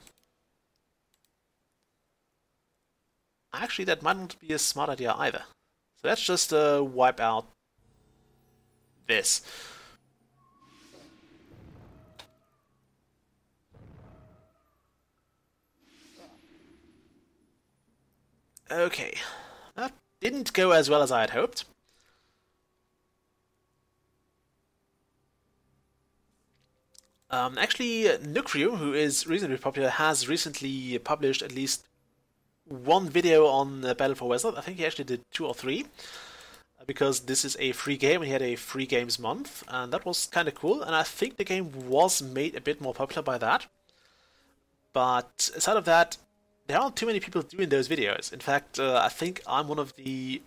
Actually, that might not be a smart idea either. So let's just wipe out this. Okay, that didn't go as well as I had hoped. Actually, Nukriu, who is reasonably popular, has recently published at least one video on Battle for Wesnoth. I think he actually did 2 or 3, because this is a free game and he had a free games month, and that was kind of cool, and I think the game was made a bit more popular by that. But aside of that, there aren't too many people doing those videos. In fact, I think I'm one of the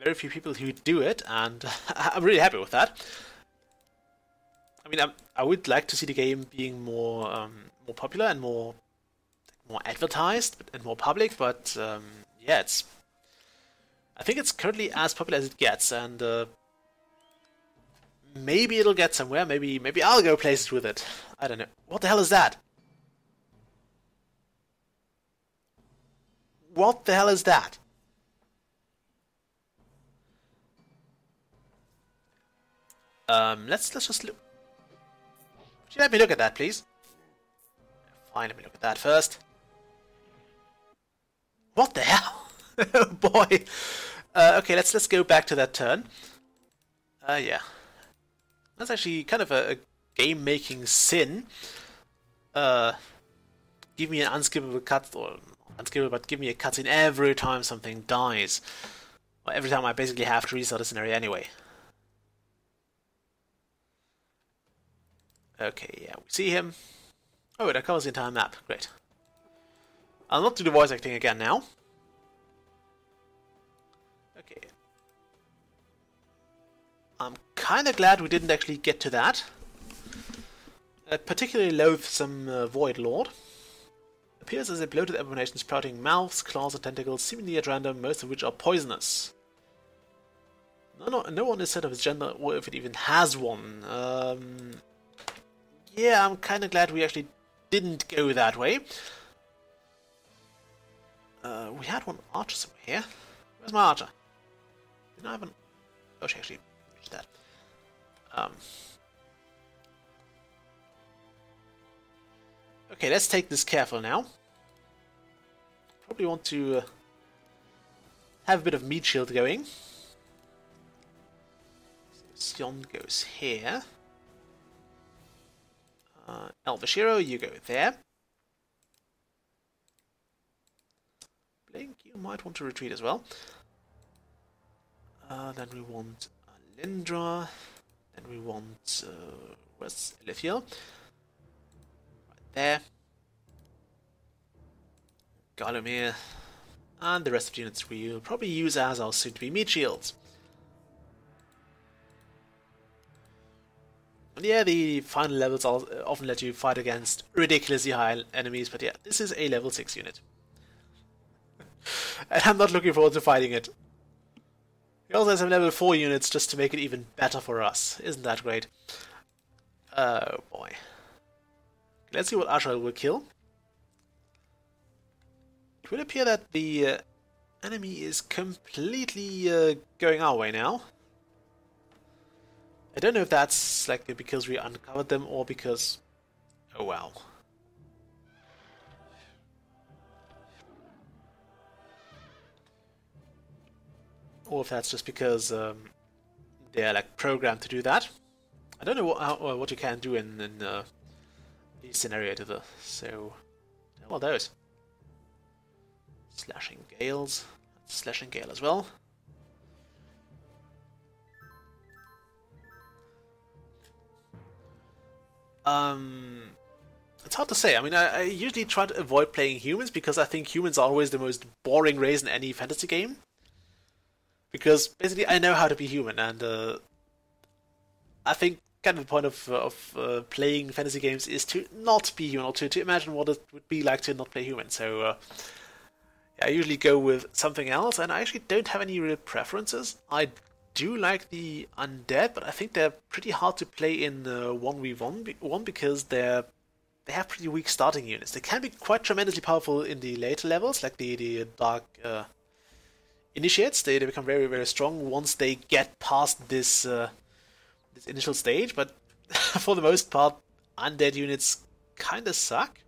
very few people who do it, and I'm really happy with that. I mean, I would like to see the game being more popular and more advertised and more public, but yeah, I think it's currently as popular as it gets, and maybe it'll get somewhere. Maybe I'll go places with it. I don't know. What the hell is that? What the hell is that? Let's just look. Would you let me look at that, please? Fine, let me look at that first. What the hell? Oh boy. Okay, let's go back to that turn. Yeah. That's actually kind of a game-making sin. Give me an unskippable cut, or unskippable, but give me a cutscene every time something dies. Or every time I basically have to restart the scenario anyway. Okay, yeah, we see him. Oh, that covers the entire map. Great. I'll not do the voice acting again now. Okay. I'm kinda glad we didn't actually get to that. Particularly loathsome Void Lord. Appears as a bloated abomination sprouting mouths, claws, and tentacles, seemingly at random, most of which are poisonous. No one is said of its gender, or if it even has one. Yeah, I'm kind of glad we actually didn't go that way. We had one archer somewhere here. Where's my archer? Didn't I have an... Oh, she actually reached that. Okay, let's take this careful now. Probably want to have a bit of meat shield going. So Sion goes here. Elvashiro, you go there. Blink, you might want to retreat as well. Then we want Lindra. Then we want... where's Elithiel? Right there. Galomir. And the rest of the units we will probably use as our soon-to-be meat shields. And yeah, the final levels often let you fight against ridiculously high enemies, but yeah, this is a level 6 unit. And I'm not looking forward to fighting it. He also has some level 4 units just to make it even better for us. Isn't that great? Oh boy. Let's see what Ashra will kill. It will appear that the enemy is completely going our way now. I don't know if that's like because we uncovered them or because... Oh wow. Or if that's just because they're like programmed to do that. I don't know what you can do in the scenario either. So, what are those? Slashing Gales. Slashing Gale as well. It's hard to say. I mean, I usually try to avoid playing humans because I think humans are always the most boring race in any fantasy game. Because basically I know how to be human, and I think kind of the point of playing fantasy games is to not be human, or to imagine what it would be like to not play human. So I usually go with something else, and I actually don't have any real preferences. I do like the undead, but I think they're pretty hard to play in 1v1 because they have pretty weak starting units. They can be quite tremendously powerful in the later levels, like the dark initiates. They become very, very strong once they get past this this initial stage, but for the most part, undead units kind of suck.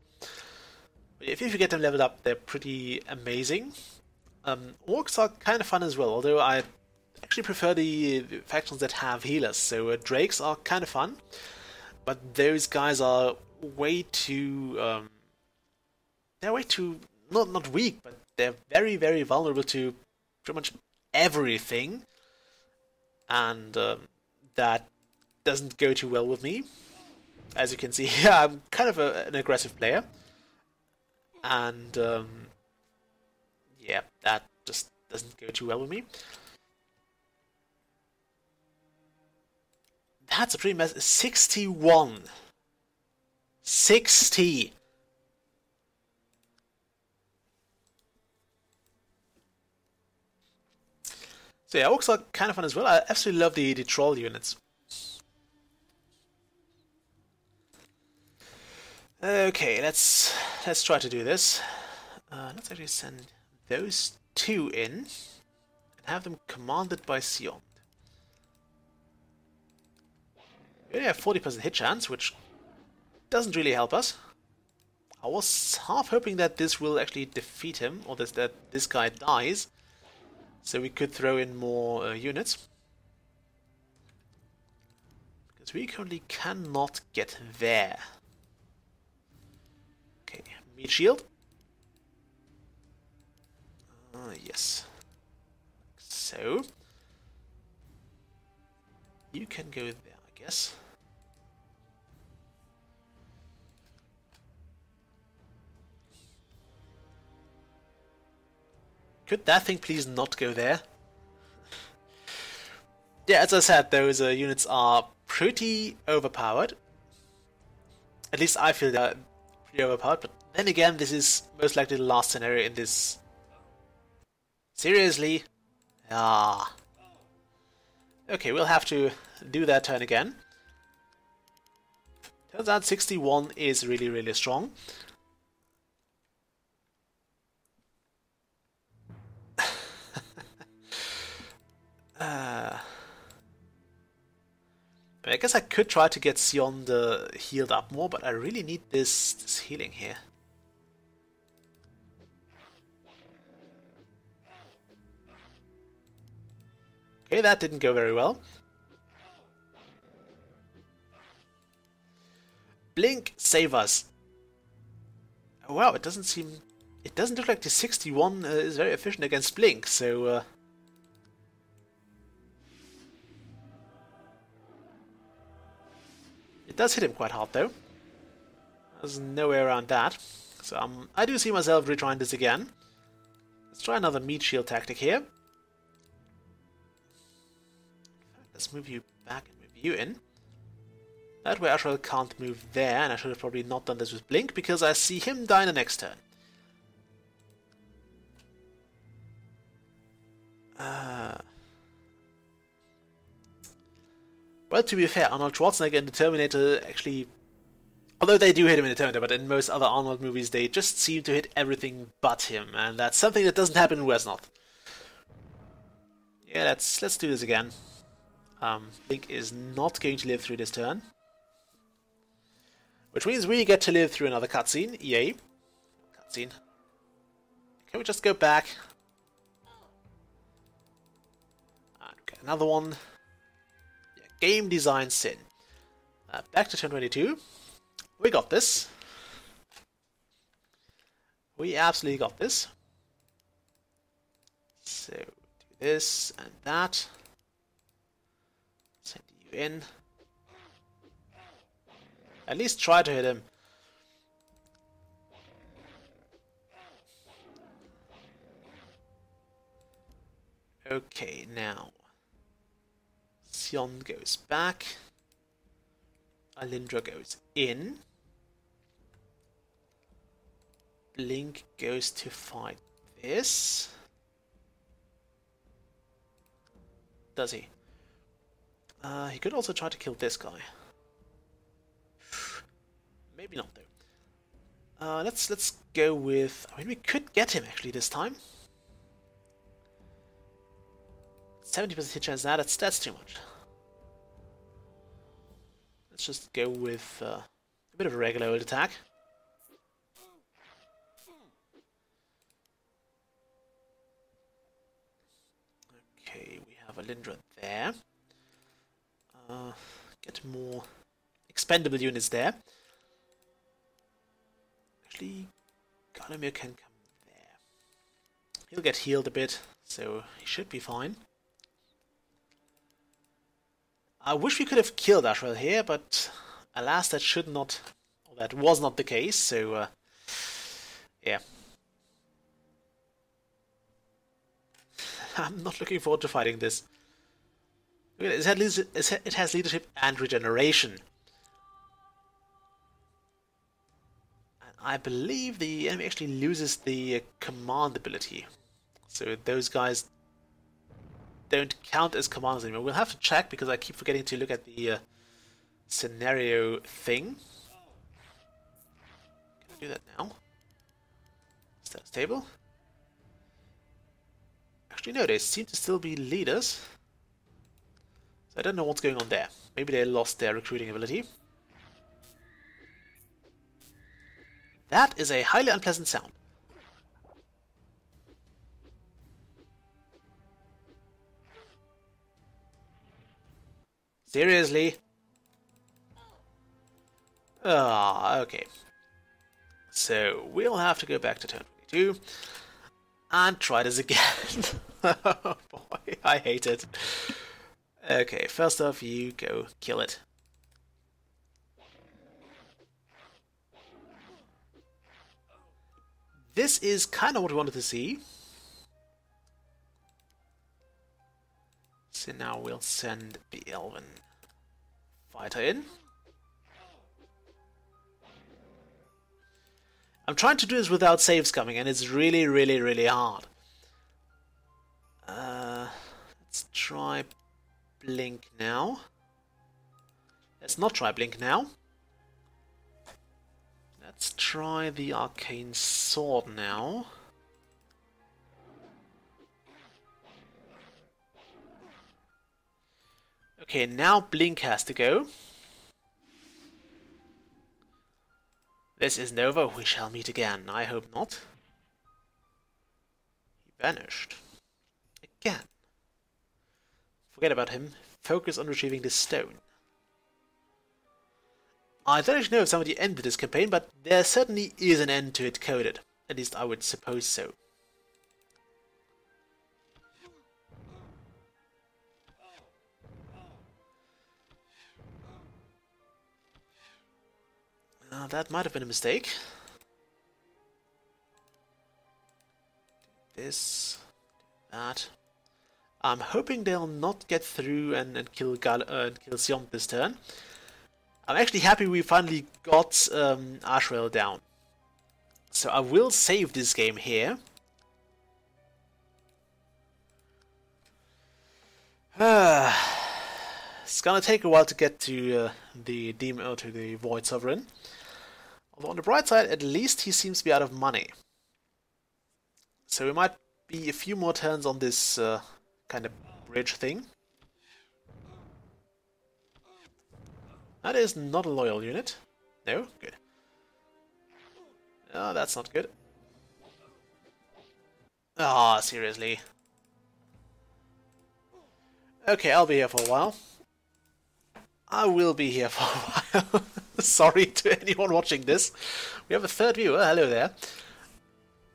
But if you get them leveled up, they're pretty amazing. Orcs are kind of fun as well, although I actually prefer the factions that have healers. So Drakes are kind of fun, but those guys are way too... they're way too... not weak, but they're very, very vulnerable to pretty much everything. And that doesn't go too well with me. As you can see here, I'm kind of an aggressive player. And yeah, that just doesn't go too well with me. That's a pretty mess. 61. 60. So yeah, orcs are kind of fun as well. I absolutely love the troll units. Okay, let's try to do this. Let's actually send those two in and have them commanded by Sion. We only have 40% hit chance, which doesn't really help us. I was half hoping that this will actually defeat him, or that this guy dies, so we could throw in more units. Because we currently cannot get there. Okay, meat shield. Yes. So you can go there, I guess. Could that thing please not go there? Yeah, as I said, those units are pretty overpowered. At least I feel they're pretty overpowered, but then again, this is most likely the last scenario in this. Seriously? Ah. Okay, we'll have to do that turn again. Turns out 61 is really, really strong. I guess I could try to get Sion healed up more, but I really need this healing here. Okay, that didn't go very well. Blink, save us. Oh, wow, it doesn't look like the 61 is very efficient against Blink, so it does hit him quite hard though. There's no way around that. So I do see myself retrying this again. Let's try another meat shield tactic here. Let's move you back and move you in. That way Ashwell can't move there, and I should have probably not done this with Blink, because I see him die in the next turn. Well, to be fair, Arnold Schwarzenegger in the Terminator actually... Although they do hit him in the Terminator, but in most other Arnold movies they just seem to hit everything but him, and that's something that doesn't happen in Wesnoth. Yeah, let's do this again. Blink is not going to live through this turn. Which means we get to live through another cutscene. Yay. Cutscene. Can we just go back? And get another one. Yeah, game design sin. Back to turn 22. We got this. We absolutely got this. So, do this and that. Send you in. At least try to hit him. Okay, now Sion goes back. Alindra goes in. Blink goes to fight this. Does he? He could also try to kill this guy. Maybe not though. Let's go with. I mean, we could get him actually this time. 70% hit chance now. That's too much. Let's just go with a bit of a regular old attack. Okay, we have Alindra there. Get more expendable units there. Actually, Gardomir can come there. He'll get healed a bit, so he should be fine. I wish we could have killed Ashwell here, but alas, that was not the case, so yeah. I'm not looking forward to fighting this. It has leadership and regeneration. And I believe the enemy actually loses the command ability. So those guys don't count as commanders anymore. We'll have to check because I keep forgetting to look at the scenario thing. Can I do that now? Is that stable? Actually, no, they seem to still be leaders. So I don't know what's going on there. Maybe they lost their recruiting ability. That is a highly unpleasant sound. Seriously? Ah, okay. So we'll have to go back to turn 22 and try this again. Oh boy, I hate it. Okay, first off, you go kill it. This is kind of what we wanted to see. So now we'll send the Elven fighter in. I'm trying to do this without saves coming, and it's really, really, really hard. Let's try Blink now. Let's not try Blink now. Let's try the Arcane Sword now. Okay, now Blink has to go. This isn't over, we shall meet again. I hope not. He vanished. Again. Forget about him. Focus on retrieving this stone. I don't actually know if somebody ended this campaign, but there certainly is an end to it coded. At least I would suppose so. That might have been a mistake. This, that. I'm hoping they'll not get through and kill Sion this turn. I'm actually happy we finally got Ashrael down. So I will save this game here. It's gonna take a while to get to the demon or to the Void Sovereign. Although on the bright side, at least he seems to be out of money. So we might be a few more turns on this kind of bridge thing. That is not a loyal unit. No? Good. Oh, that's not good. Ah, oh, seriously. Okay, I'll be here for a while. I will be here for a while. Sorry to anyone watching this. We have a third viewer. Hello there.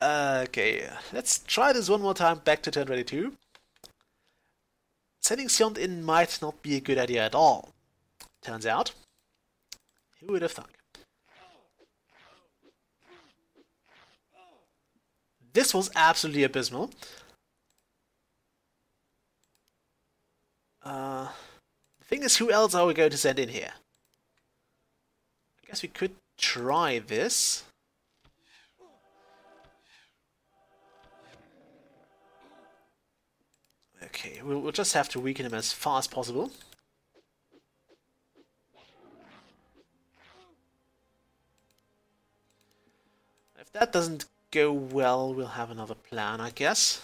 Okay, let's try this one more time back to turn 22. Sending Sion in might not be a good idea at all. Turns out. Who would have thunk? This was absolutely abysmal. The thing is, who else are we going to send in here? I guess we could try this. Okay, we'll just have to weaken him as far as possible. If that doesn't go well, we'll have another plan, I guess.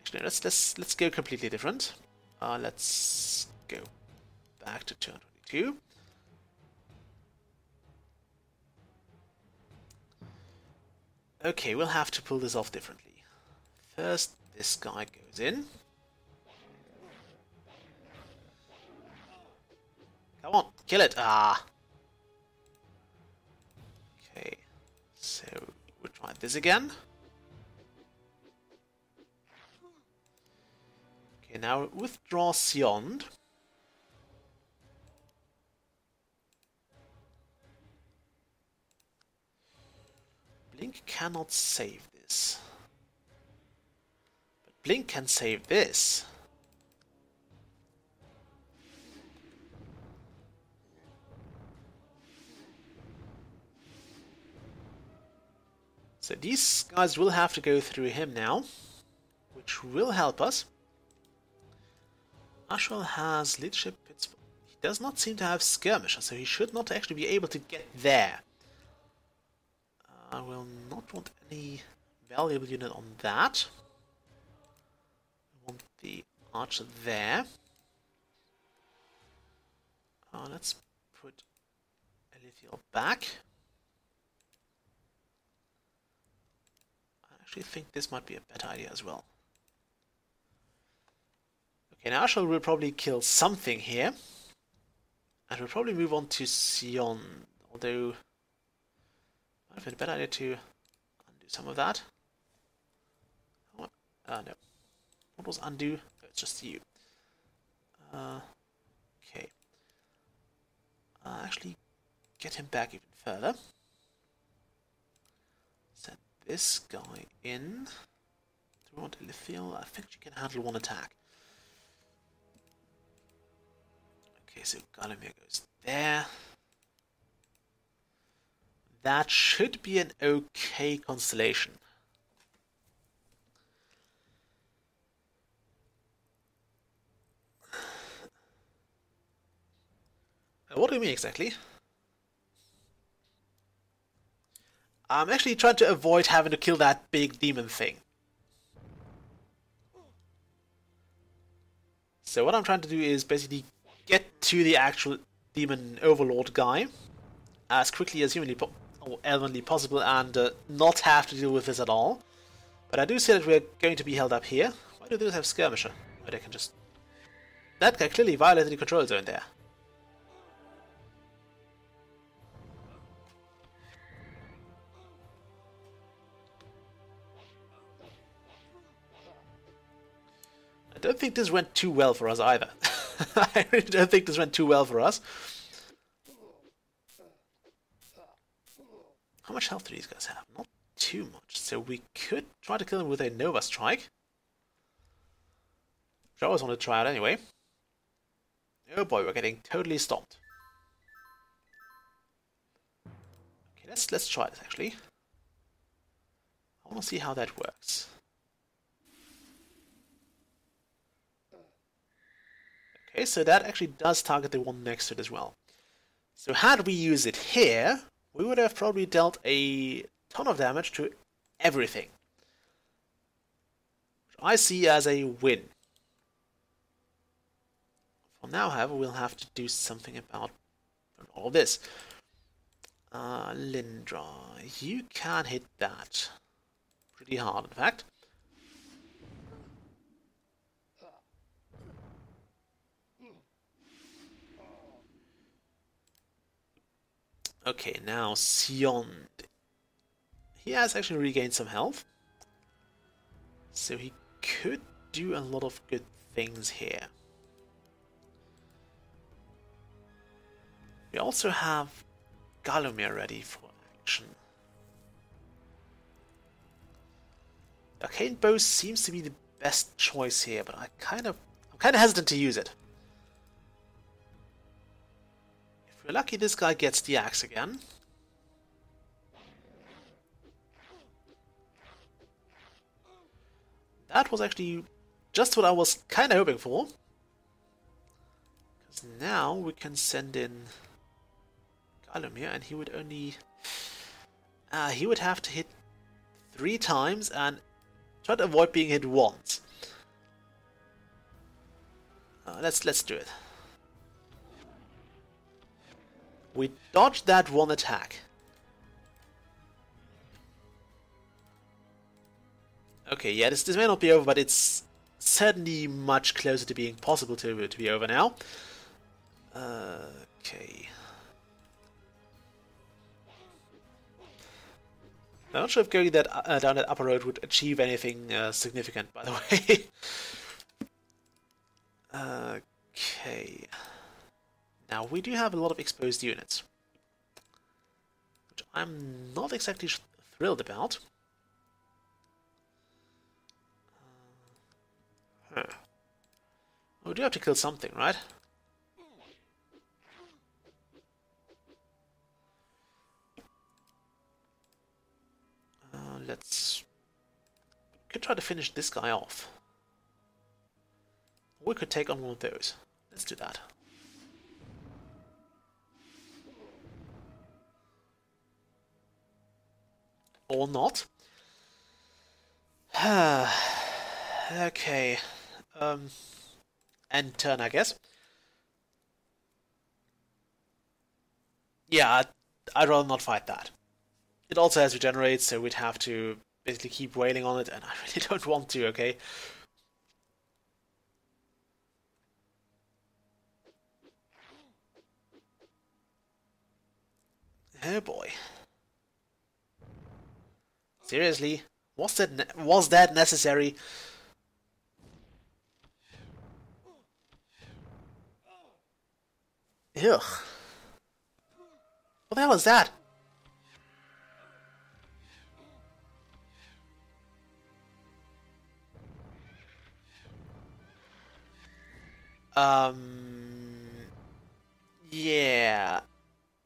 Actually, let's go completely different. Let's go back to turn 22. Okay, we'll have to pull this off differently. First, this guy goes in. Come on, kill it! Ah! Okay, so we'll try this again. Okay, now withdraw Sion. Blink cannot save this. But Blink can save this. So these guys will have to go through him now, which will help us. Ashwell has leadership. He does not seem to have skirmisher, so he should not actually be able to get there. I will not want any valuable unit on that. I want the archer there. Let's put Elithiel back. I actually think this might be a better idea as well. Okay, now Ashwell will probably kill something here. And we'll probably move on to Sion, although might have been a better idea to undo some of that. What? No. What was undo? Oh, it's just you. Okay. Actually, get him back even further. Send this guy in. Do we want Elithiel? I think she can handle one attack. Okay, so Galamir goes there. That should be an okay constellation. What do you mean exactly? I'm actually trying to avoid having to kill that big demon thing. So what I'm trying to do is basically get to the actual demon overlord guy as quickly as humanly possible and not have to deal with this at all. But I do see that we're going to be held up here. Why do they have skirmisher? Oh, they can just... That guy clearly violated the control zone there. I don't think this went too well for us either. I really don't think this went too well for us. How much health do these guys have? Not too much. So we could try to kill them with a Nova Strike. Which I always want to try out anyway. Oh boy, we're getting totally stomped. Okay, let's try this actually. I want to see how that works. Okay, so that actually does target the one next to it as well. So had we used it here, we would have probably dealt a ton of damage to everything. Which I see as a win. For now, however, we'll have to do something about all of this. Lindra, you can hit that. Pretty hard, in fact. Okay, now Sion. He has actually regained some health. So he could do a lot of good things here. We also have Galomir ready for action. Arcane Bow seems to be the best choice here, but I'm kind of hesitant to use it. If we're lucky, this guy gets the axe again. That was actually just what I was kind of hoping for. Because now we can send in Galomir, and he would only... he would have to hit 3 times and try to avoid being hit once. Let's do it. We dodged that one attack. Okay, yeah, this may not be over, but it's certainly much closer to being possible to be over now. Okay. I'm not sure if going that down that upper road would achieve anything significant, by the way. Okay. Now, we do have a lot of exposed units, which I'm not exactly thrilled about. Oh, we do have to kill something, right? Let's... could try to finish this guy off. We could take on one of those. Let's do that. Or not. Okay. End turn, I guess. Yeah, I'd rather not fight that. It also has regenerate, so we'd have to basically keep wailing on it, and I really don't want to, okay? Oh boy. Seriously? Was that necessary? Ugh. What the hell is that? Yeah.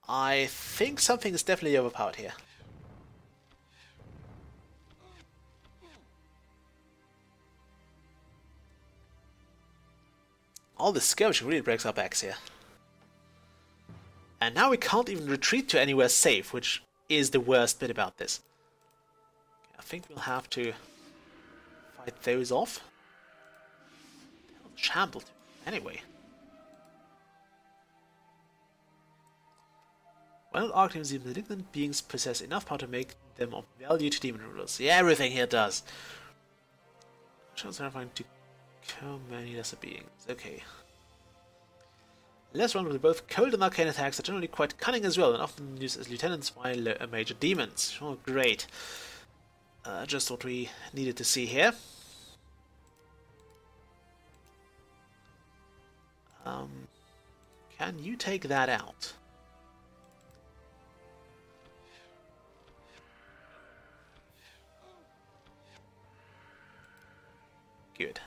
I think something is definitely overpowered here. All this skirmishing really breaks our backs here. And now we can't even retreat to anywhere safe, which is the worst bit about this. I think we'll have to fight those off. Shambled. Anyway. When Archetypes, even malignant beings possess enough power to make them of value to demon rulers. Yeah, everything here does. Chance terrifying to kill many lesser beings. Okay. Less run with both cold and arcane attacks are generally quite cunning as well, and often used as lieutenants by major demons. Oh, great. Just what we needed to see here. Can you take that out? Good.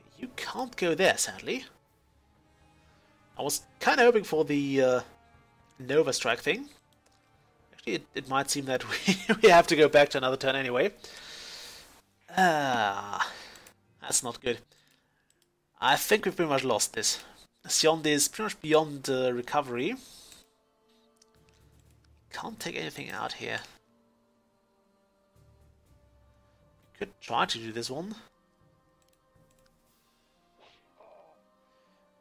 Okay, you can't go there, sadly. I was kind of hoping for the Nova Strike thing. Actually, it might seem that we have to go back to another turn anyway. That's not good. I think we've pretty much lost this. Sion is pretty much beyond recovery. Can't take anything out here. Could try to do this one.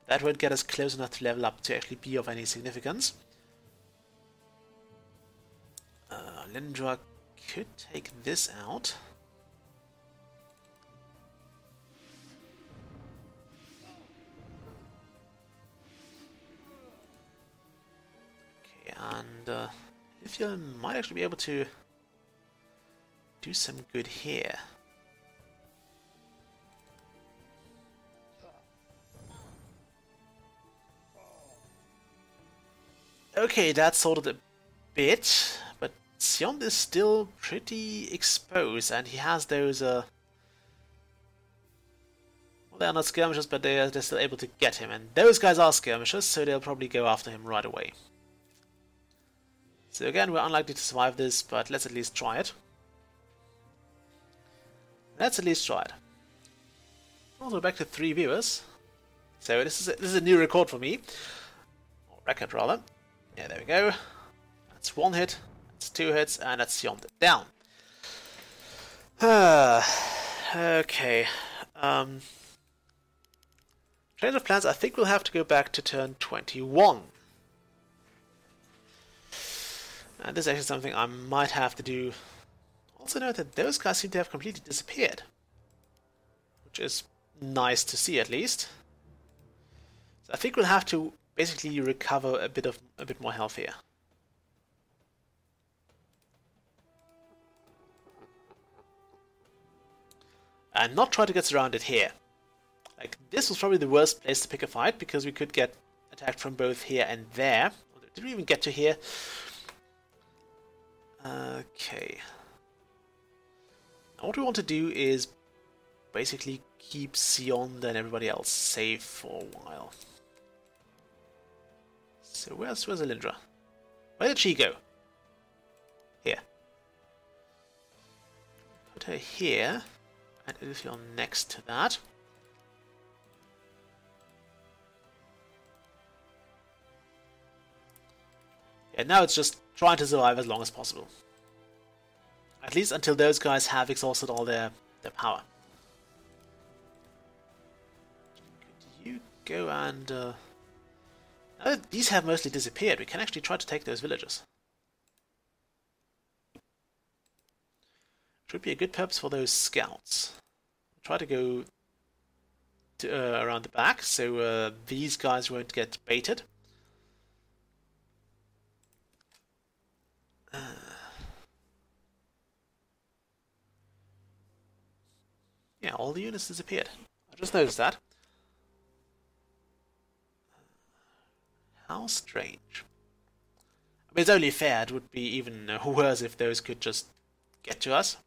That won't get us close enough to level up to actually be of any significance. Lindra could take this out. Okay, and Lithia might actually be able to do some good here. Okay, that sorted a bit, but Sion is still pretty exposed, and he has those, well, they're not skirmishers, but they're still able to get him, and those guys are skirmishers, so they'll probably go after him right away. So again, we're unlikely to survive this, but let's at least try it. Let's at least try it. Also back to 3 viewers. So this is a new record for me. Or record rather. Yeah, there we go. That's 1 hit, that's 2 hits, and that's Sion down. Okay. Change of plans, I think we'll have to go back to turn 21. And this is actually something I might have to do. Also note that those guys seem to have completely disappeared. Which is nice to see, at least. So I think we'll have to basically recover a bit more health here. And not try to get surrounded here. Like, this was probably the worst place to pick a fight, because we could get attacked from both here and there. Did we even get to here? Okay. Now what we want to do is basically keep Sion and everybody else safe for a while. So where's Alindra? Where did she go? Here. put her here, and Ilfil next to that. Yeah, now it's just trying to survive as long as possible. At least until those guys have exhausted all their power. Could you go and... now that these have mostly disappeared, we can actually try to take those villages. It would be a good purpose for those scouts. Try to go to, around the back, so these guys won't get baited. Yeah, all the units disappeared. I just noticed that. How strange. I mean, it's only fair. It would be even worse if those could just get to us.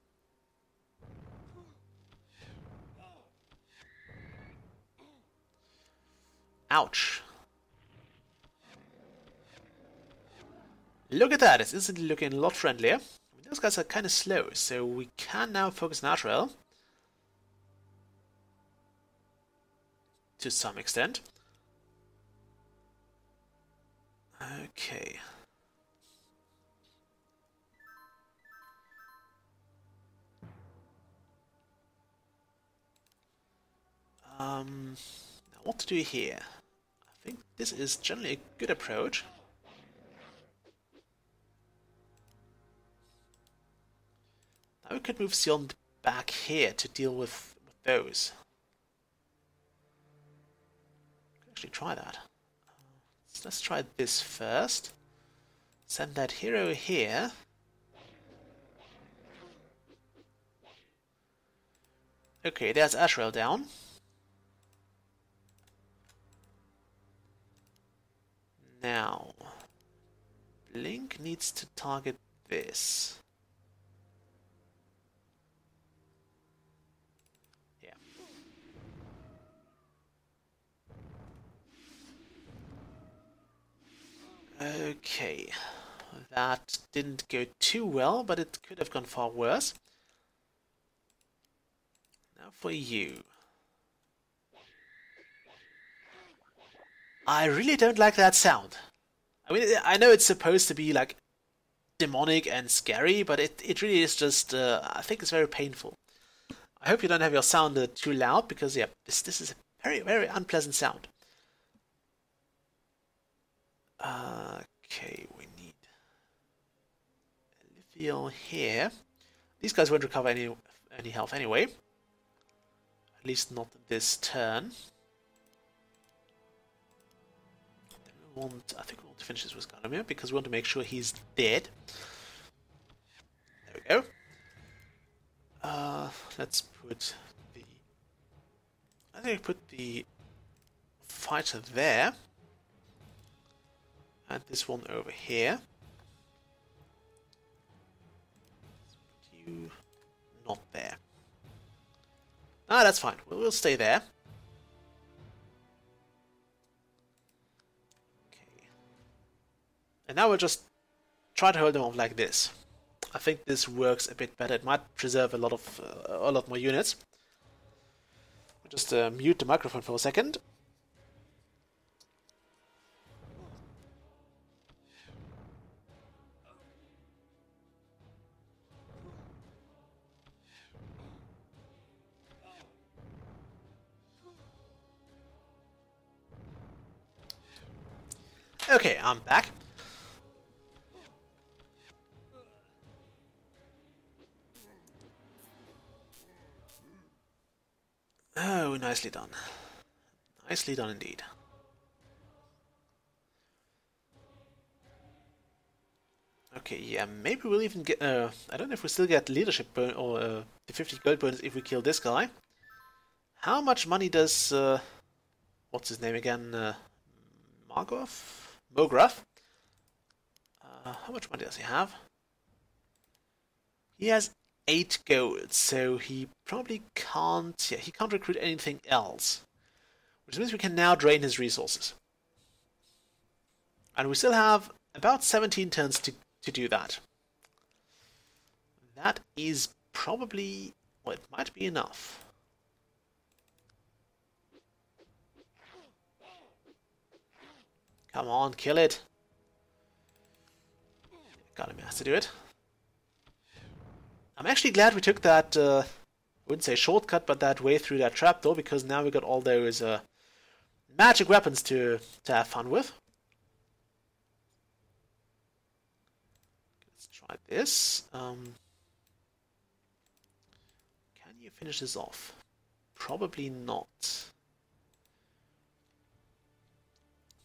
Ouch. Look at that, it's instantly looking a lot friendlier. I mean, those guys are kind of slow, so we can now focus on Ashrael. To some extent. Okay. Now what to do here? I think this is generally a good approach. Now we could move Sion back here to deal with those. Actually try that. Let's try this first. Send that hero here. Okay, there's Ashrael down. Now, Blink needs to target this. Yeah. Okay, that didn't go too well, but it could have gone far worse. Now for you. I really don't like that sound. I mean, I know it's supposed to be like demonic and scary, but it really is just, I think it's very painful. I hope you don't have your sound too loud, because yeah, this is a very, very unpleasant sound. Okay, we need Lithiel here. These guys won't recover any health anyway. At least not this turn. I think we want to finish this with Galamir because we want to make sure he's dead. There we go. Let's put the... I think put the fighter there. And this one over here. Let's put you not there. Ah, that's fine. We'll stay there. And now we'll just try to hold them off like this. I think this works a bit better. It might preserve a lot more units. We'll just mute the microphone for a second. Okay, I'm back. Oh, nicely done. Nicely done indeed. Okay, yeah, maybe we'll even get... I don't know if we still get leadership bonus or the 50 gold bonus if we kill this guy. How much money does... what's his name again? Mograth? How much money does he have? He has 8 gold, so he probably can't... Yeah, he can't recruit anything else. Which means we can now drain his resources. And we still have about 17 turns to do that. That is probably... well, it might be enough. Come on, kill it. Gotta has to do it. I'm actually glad we took that, I wouldn't say shortcut, but that way through that trapdoor, because now we got all those magic weapons to have fun with. Let's try this. Can you finish this off? Probably not.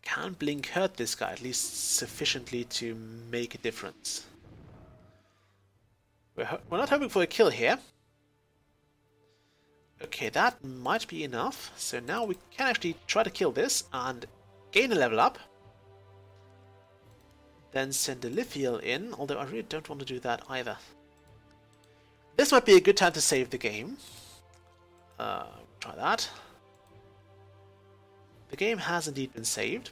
Can Blink hurt this guy, at least sufficiently to make a difference? We're not hoping for a kill here. Okay, that might be enough. So now we can actually try to kill this and gain a level up. Then send a Lithiel in, although I really don't want to do that either. This might be a good time to save the game. Try that. The game has indeed been saved.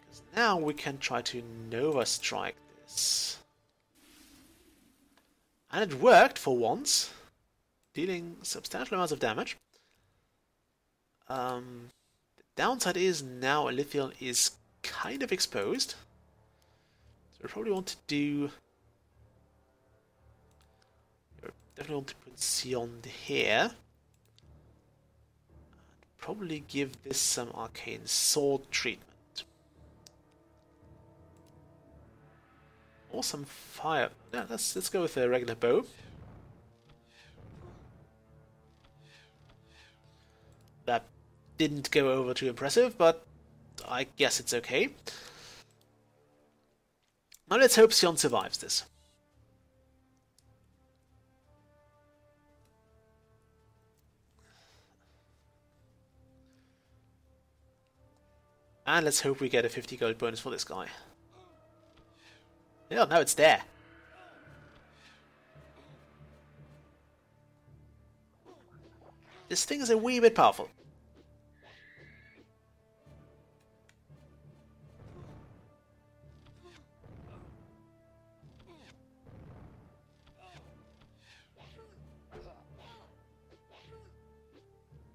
Because now we can try to Nova Strike this. And it worked for once, dealing substantial amounts of damage. The downside is now Lithiel is kind of exposed. So we probably want to do... definitely want to put Sion here. And probably give this some arcane sword treatment. Or some fire. Yeah, let's go with a regular bow. That didn't go over too impressive, but I guess it's okay. Now let's hope Sion survives this. And let's hope we get a 50 gold bonus for this guy. Yeah, now it's there. This thing is a wee bit powerful.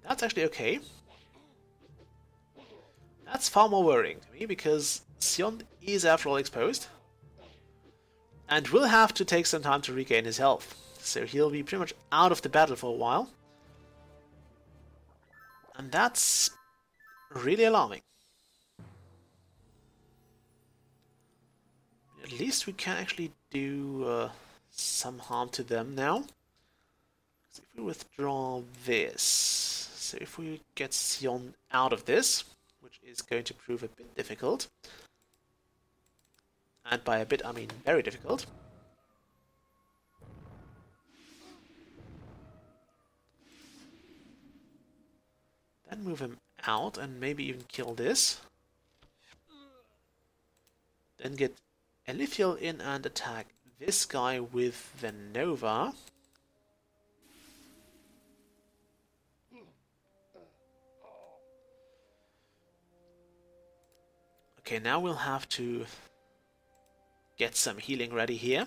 That's actually okay. That's far more worrying to me, because Sion is after all exposed. And will have to take some time to regain his health. So he'll be pretty much out of the battle for a while. And that's really alarming. At least we can actually do some harm to them now. So if we withdraw this, so if we get Sion out of this, which is going to prove a bit difficult, and by a bit I mean very difficult. Then move him out and maybe even kill this. Then get Elithiel in and attack this guy with the Nova. Okay, now we'll have to get some healing ready here.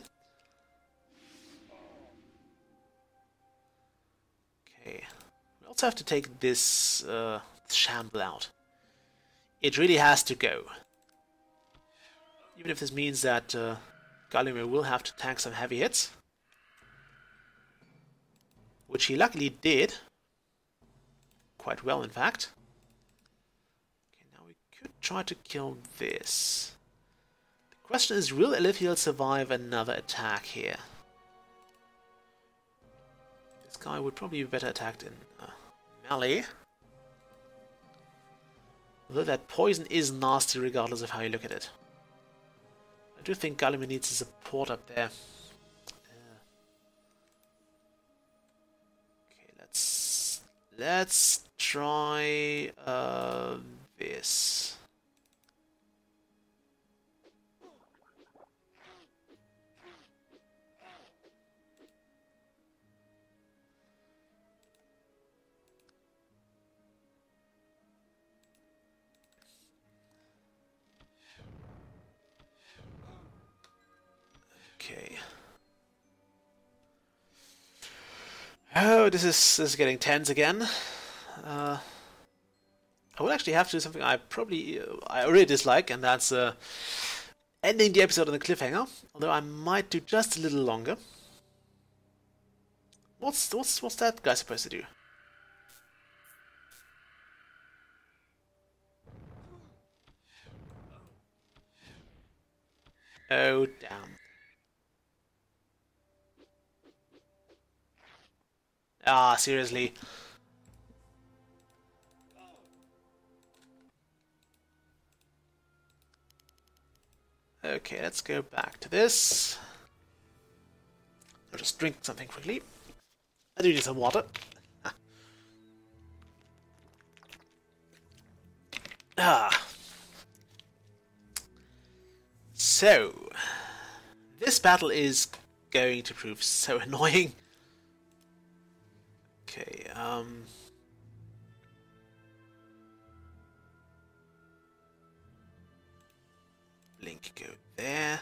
Okay, we also have to take this Shamble out. It really has to go. Even if this means that Gallimier will have to tank some heavy hits. Which he luckily did. Quite well, in fact. Okay, now we could try to kill this. The question is, will Elithiel survive another attack here? This guy would probably be better attacked in melee. Although that poison is nasty regardless of how you look at it. I do think Gallimier needs a support up there. Okay, let's try this. Okay. Oh, this is getting tense again. I would actually have to do something I really dislike, and that's ending the episode on a cliffhanger. Although I might do just a little longer. What's that guy supposed to do? Oh damn! Ah, seriously. Okay, let's go back to this. I'll just drink something quickly. I do need some water. Ah. So, this battle is going to prove so annoying. Okay, Blink go there.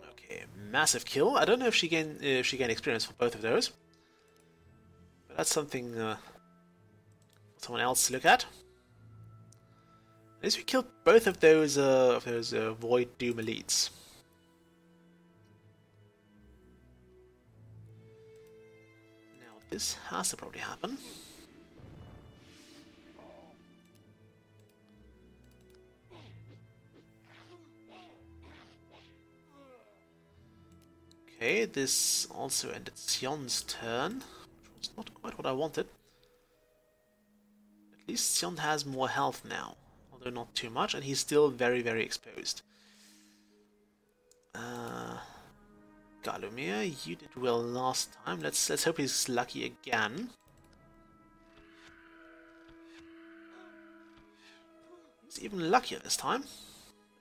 Okay, massive kill. I don't know if she gained experience for both of those, but that's something for someone else to look at. At least we killed both of those Void Doom elites. Now this has to probably happen. Okay, this also ended Sion's turn, which was not quite what I wanted. At least Sion has more health now, although not too much, and he's still very, very exposed. Galumir, you did well last time. Let's hope he's lucky again. He's even luckier this time,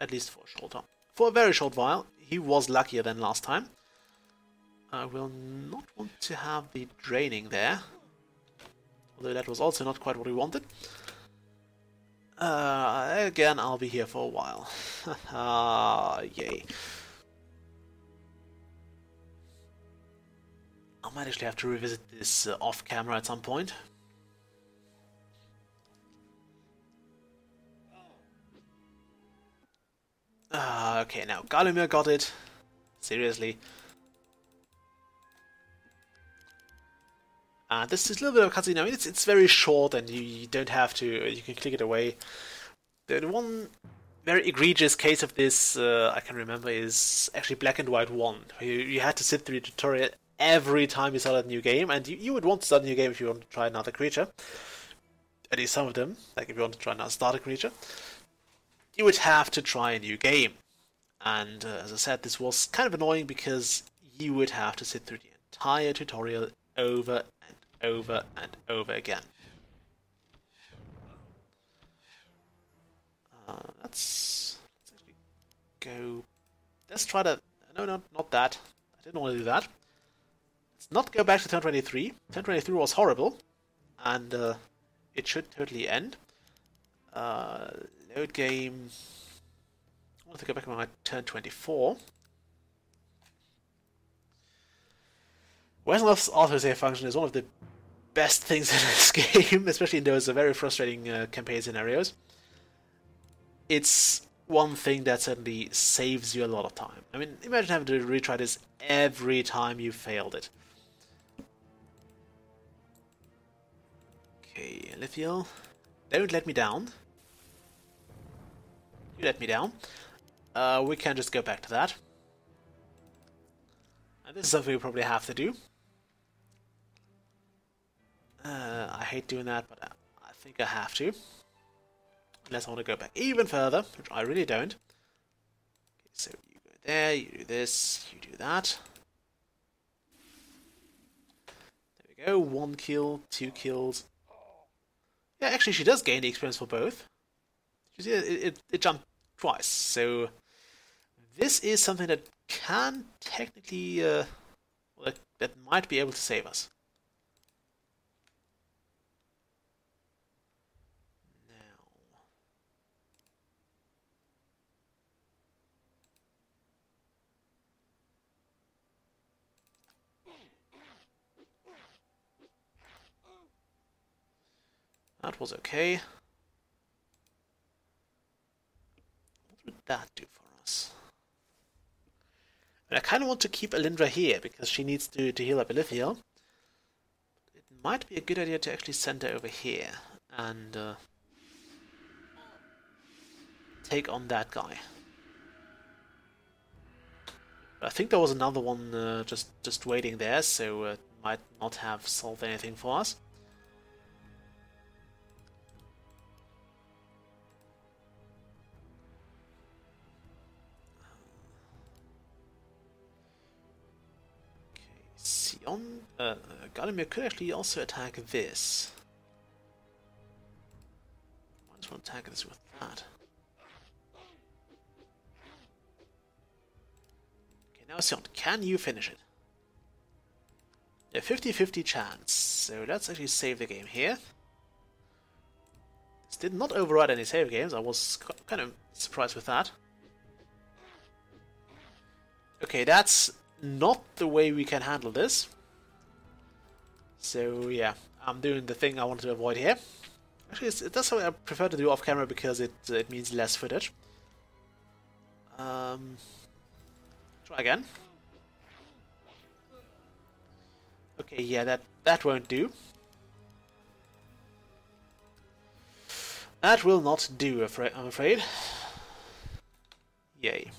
at least for a short time. For a very short while, he was luckier than last time. I will not want to have the draining there, although that was also not quite what we wanted. Again, I'll be here for a while. Yay. I might actually have to revisit this off-camera at some point. Okay, now Galumir got it. Seriously. This is a little bit of a cutscene. I mean, it's very short, and you don't have to. You can click it away. The one very egregious case of this I can remember is actually Black and White 1. You had to sit through the tutorial every time you started a new game, and you would want to start a new game if you want to try another creature. At least some of them, like if you want to try another starter creature, you would have to try a new game. And as I said, this was kind of annoying because you would have to sit through the entire tutorial over and over and over again. Let's actually go. Let's try to. No, not that. I didn't want to do that. Let's not go back to turn 23. Turn 23 was horrible, and it should totally end. Load game. I want to go back to my turn 24. Wesnoth's autosave function is one of the best things in this game, especially in those very frustrating campaign scenarios. It's one thing that certainly saves you a lot of time. I mean, imagine having to retry this every time you failed it. Okay, Lithiel, don't let me down. You let me down. We can just go back to that. And this is something we probably have to do. I hate doing that, but I think I have to. Unless I want to go back even further, which I really don't. Okay, so you go there, you do this, you do that. There we go, 1 kill, 2 kills. Yeah, actually she does gain the experience for both. You see, it jumped twice, so this is something that can technically, that might be able to save us. Now, That was okay. What would that do for us? And I kind of want to keep Alindra here because she needs to heal up Elithiel. It might be a good idea to actually send her over here and take on that guy. I think there was another one just waiting there, so it might not have solved anything for us. Sion, Galimir could actually also attack this. Might as well attack this with that. Okay, now Sion, can you finish it? A 50-50 chance, so let's actually save the game here. This did not override any save games, I was kind of surprised with that. Okay, that's not the way we can handle this. So yeah, I'm doing the thing I wanted to avoid here. Actually, that's what I prefer to do off camera because it means less footage. Try again. Okay, yeah, that won't do. That will not do, I'm afraid. Yay.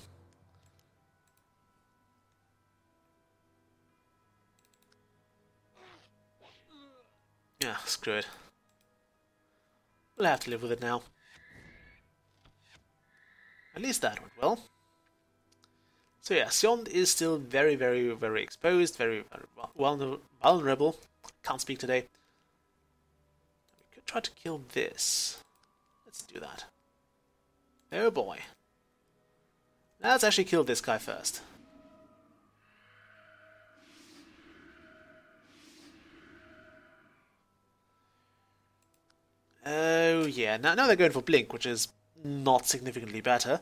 Yeah, screw it. We'll have to live with it now. At least that went well. So yeah, Sion is still very exposed, very vulnerable. Can't speak today. We could try to kill this. Let's do that. Oh boy. Let's actually kill this guy first. Oh yeah, now they're going for Blink, which is not significantly better.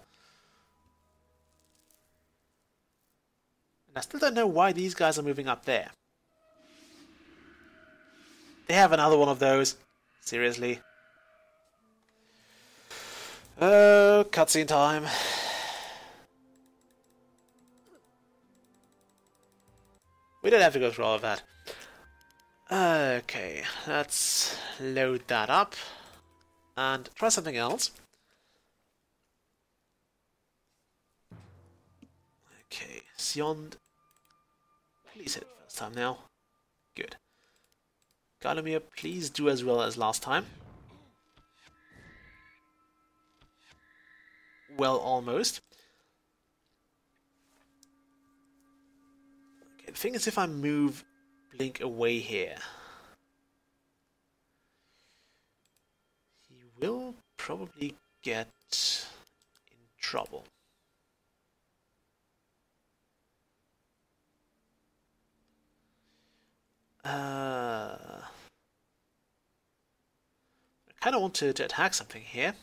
And I still don't know why these guys are moving up there. They have another one of those. Seriously. Oh, cutscene time. We don't have to go through all of that. Okay, let's load that up and try something else. Okay, Sion, please hit it first time now. Good. Galimir, please do as well as last time. Well, almost. Okay, the thing is, if I move Blink away here, he will probably get in trouble. I kind of want to attack something here.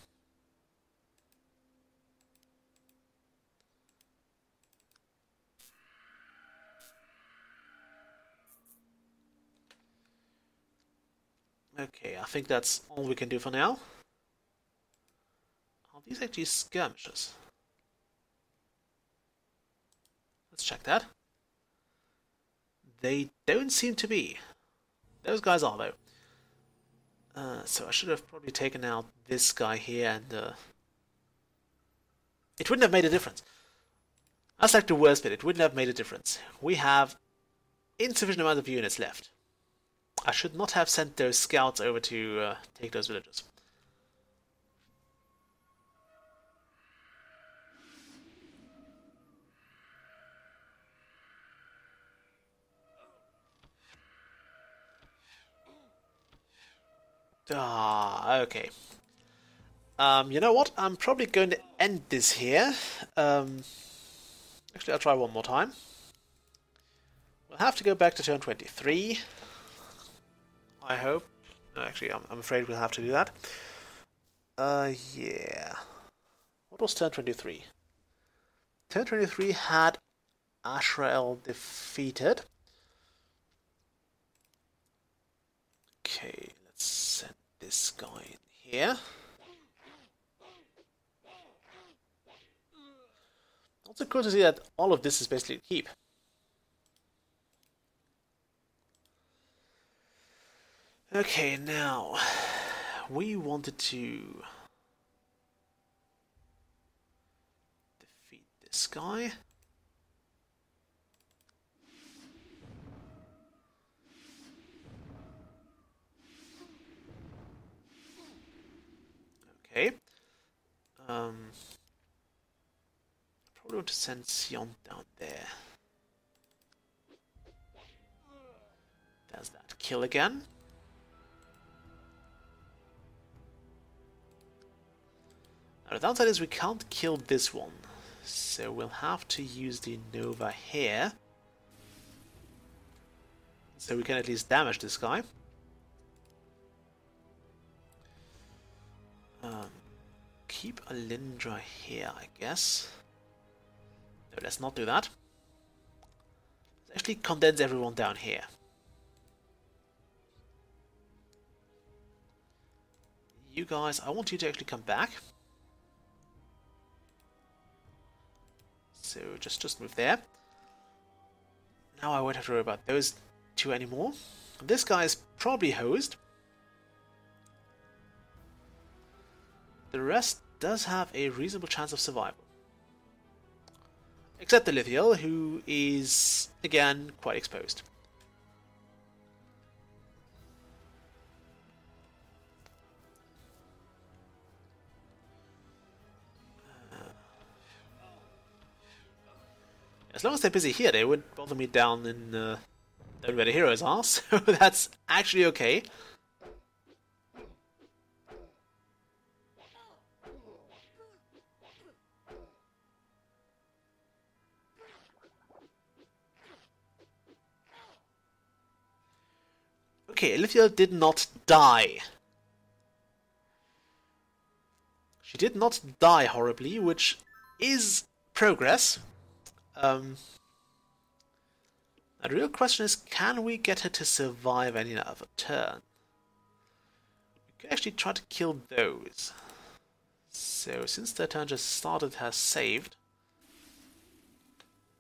Okay, I think that's all we can do for now. Are these actually skirmishes? Let's check that. They don't seem to be. Those guys are, though. So I should have probably taken out this guy here, and it wouldn't have made a difference. That's like the worst bit. It wouldn't have made a difference. We have insufficient amount of units left. I should not have sent those scouts over to take those villages. Okay. You know what? I'm probably going to end this here. Actually, I'll try one more time. We'll have to go back to turn 23. I hope. No, actually, I'm afraid we'll have to do that. Yeah. What was turn 23? Turn 23 had Ashrael defeated. Okay, let's send this this guy in here. Also cool to see that all of this is basically a keep. Okay, now we wanted to defeat this guy. Okay. Probably want to send Sion down there. There's that kill again. Now the downside is we can't kill this one, so we'll have to use the Nova here, so we can at least damage this guy. Keep Alindra here, I guess. No, let's not do that. Let's actually condense everyone down here. You guys, I want you to actually come back. So just move there. Now I won't have to worry about those two anymore. This guy is probably hosed. The rest does have a reasonable chance of survival. Except the Lithiel, who is, again, quite exposed. As long as they're busy here, they wouldn't bother me down in down where the heroes are, so that's actually okay. Okay, Olivia did not die. She did not die horribly, which is progress. The real question is, can we get her to survive any other turn? We could actually try to kill those. So, since their turn just started, has saved.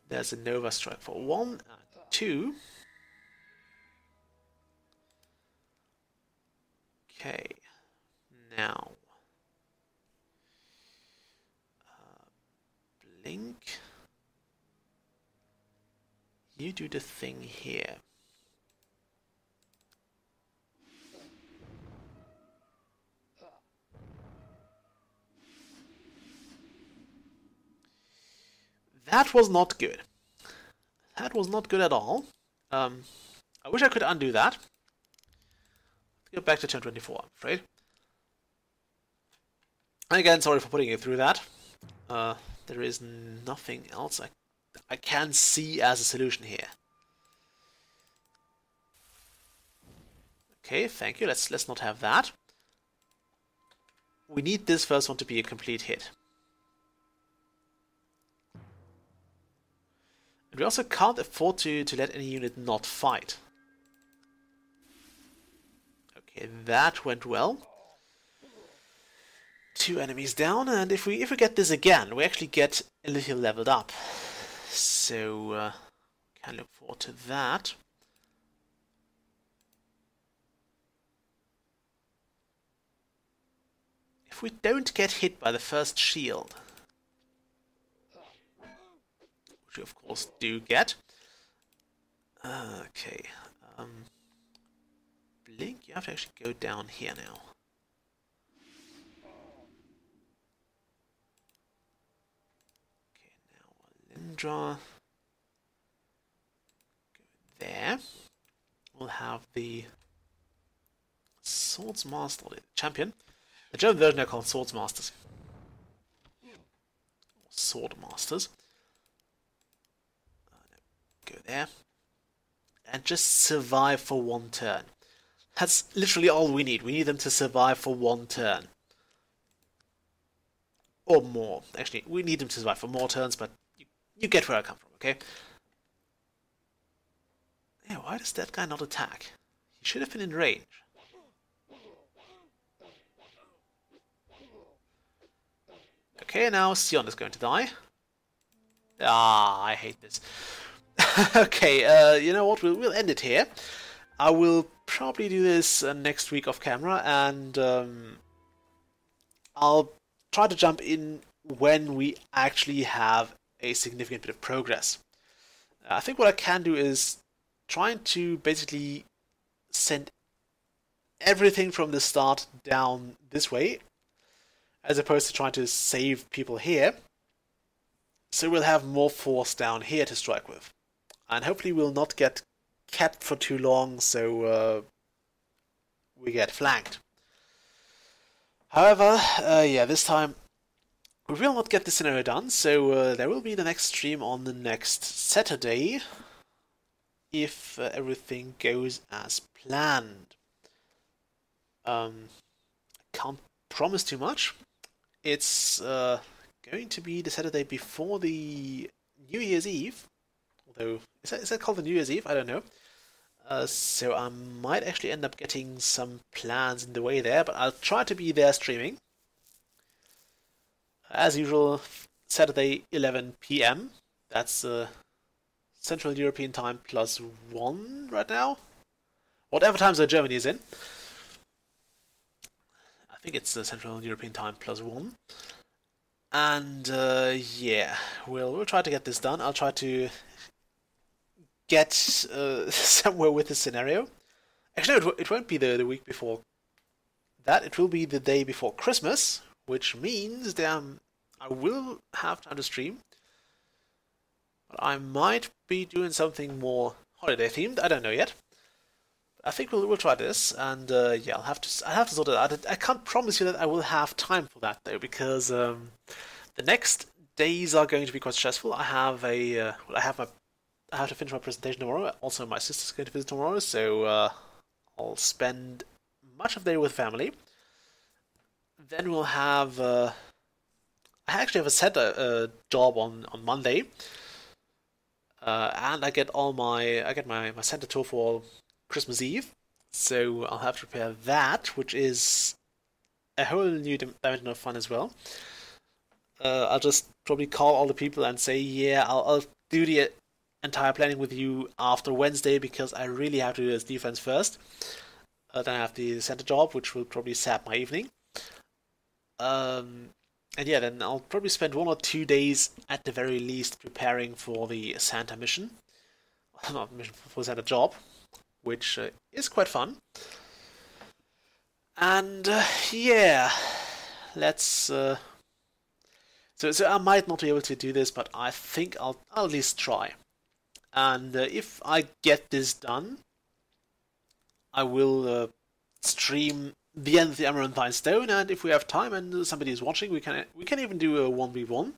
There's a Nova Strike for 1 and 2. Okay, now Blink. You do the thing here. That was not good. That was not good at all. I wish I could undo that. Go back to turn 24, I'm afraid. And again, sorry for putting you through that. There is nothing else I can see as a solution here. Okay, thank you. Let's not have that. We need this first one to be a complete hit. And we also can't afford to let any unit not fight. Okay, that went well. 2 enemies down, and if we get this again, we actually get a little leveled up. So can look forward to that. If we don't get hit by the first shield, which we of course do get. Okay. Blink, you have to actually go down here now. Okay, now Alindra. Go there. We'll have the Swords Master, the champion. The German version are called Swords Masters. Or Sword Masters. Go there. And just survive for 1 turn. That's literally all we need. We need them to survive for 1 turn. Or more. Actually, we need them to survive for more turns, but you get where I come from, okay? Yeah, why does that guy not attack? He should have been in range. Okay, now Sion is going to die. Ah, I hate this. Okay, you know what? We'll end it here. I will probably do this next week off camera, and I'll try to jump in when we actually have a significant bit of progress. I think what I can do is trying to basically send everything from the start down this way, as opposed to trying to save people here. So we'll have more force down here to strike with. And hopefully we'll not get kept for too long, so we get flanked. However, yeah, this time we will not get the scenario done, so there will be the next stream on the next Saturday, if everything goes as planned. Can't promise too much. It's going to be the Saturday before the New Year's Eve, although is that called the New Year's Eve? I don't know. So I might actually end up getting some plans in the way there, but I'll try to be there streaming. As usual, Saturday 11 PM. That's Central European Time +1 right now. Whatever time zone Germany is in. I think it's Central European Time +1. And yeah, we'll try to get this done. I'll try to get somewhere with the scenario. Actually, it won't be the week before that. It will be the day before Christmas, which means that I will have time to stream. But I might be doing something more holiday themed. I don't know yet. I think we'll try this, and yeah, I'll have to sort it out. I can't promise you that I will have time for that though, because the next days are going to be quite stressful. I have I have to finish my presentation tomorrow. Also, my sister's going to visit tomorrow, so I'll spend much of the day with family. Then we'll have I actually have a set job on Monday, and I get my center tour for Christmas Eve, so I'll have to prepare that, which is a whole new dimension of fun as well. I'll just probably call all the people and say, yeah, I'll do the entire planning with you after Wednesday, because I really have to do this defense first. Then I have the center job, which will probably sap my evening. And yeah, then I'll probably spend 1 or 2 days at the very least preparing for the Santa mission. Not mission, for the Santa job, which is quite fun. And yeah, let's. So I might not be able to do this, but I think I'll at least try. And if I get this done, I will stream the end of the Amaranthine Stone. And if we have time and somebody is watching, we can even do a 1v1.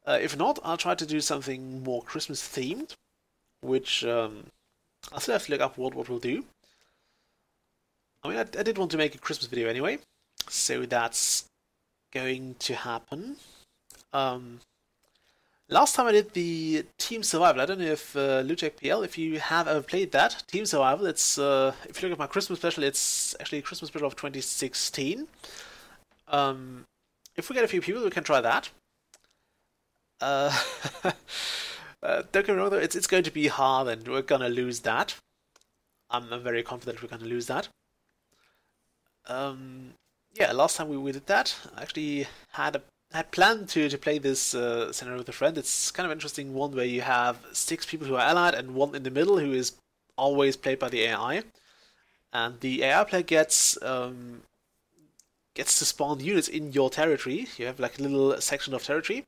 If not, I'll try to do something more Christmas themed, which I'll still have to look up what we'll do. I mean, I did want to make a Christmas video anyway, so that's going to happen. Last time I did the Team Survival, I don't know if Lutek PL, if you have ever played that. Team Survival, it's if you look at my Christmas special, it's actually a Christmas special of 2016. If we get a few people, we can try that. Don't get me wrong though, it's going to be hard and we're gonna lose that. I'm very confident we're gonna lose that. Yeah, last time we did that, I actually had planned to play this scenario with a friend. It's kind of interesting one where you have 6 people who are allied and 1 in the middle who is always played by the AI. And the AI player gets to spawn units in your territory. You have like a little section of territory.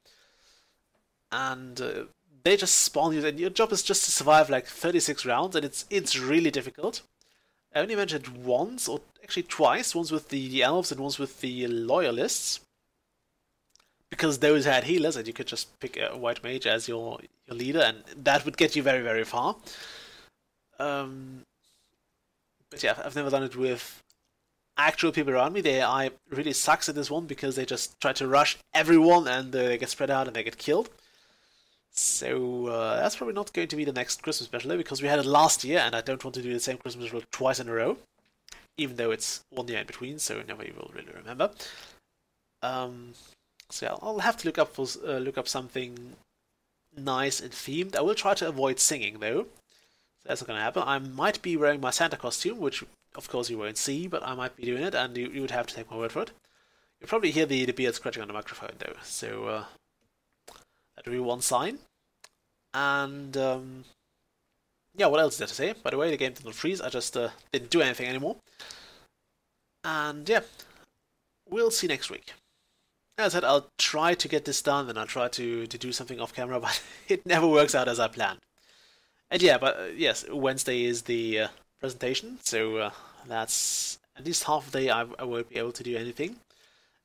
And they just spawn you, and your job is just to survive like 36 rounds, and it's really difficult. I only mentioned once, or actually twice, once with the elves and once with the loyalists, because those had healers, and you could just pick a white mage as your leader, and that would get you very, very far. But yeah, I've never done it with actual people around me. The AI really sucks at this one because they just try to rush everyone, and they get spread out and they get killed. So that's probably not going to be the next Christmas special, because we had it last year, and I don't want to do the same Christmas special twice in a row, even though it's 1 year in between, so nobody will really remember. So yeah, I'll have to look up something nice and themed. I will try to avoid singing though. So that's not gonna happen. I might be wearing my Santa costume, which of course you won't see, but I might be doing it, and you would have to take my word for it. You'll probably hear the beard scratching on the microphone though, so that will be one sign. And yeah, what else is there to say? By the way, the game did not freeze. I just didn't do anything anymore. And yeah, we'll see next week. As I said, I'll try to get this done, and I'll try to do something off camera, but it never works out as I planned. And yeah, but yes, Wednesday is the presentation, so that's at least half a day I won't be able to do anything.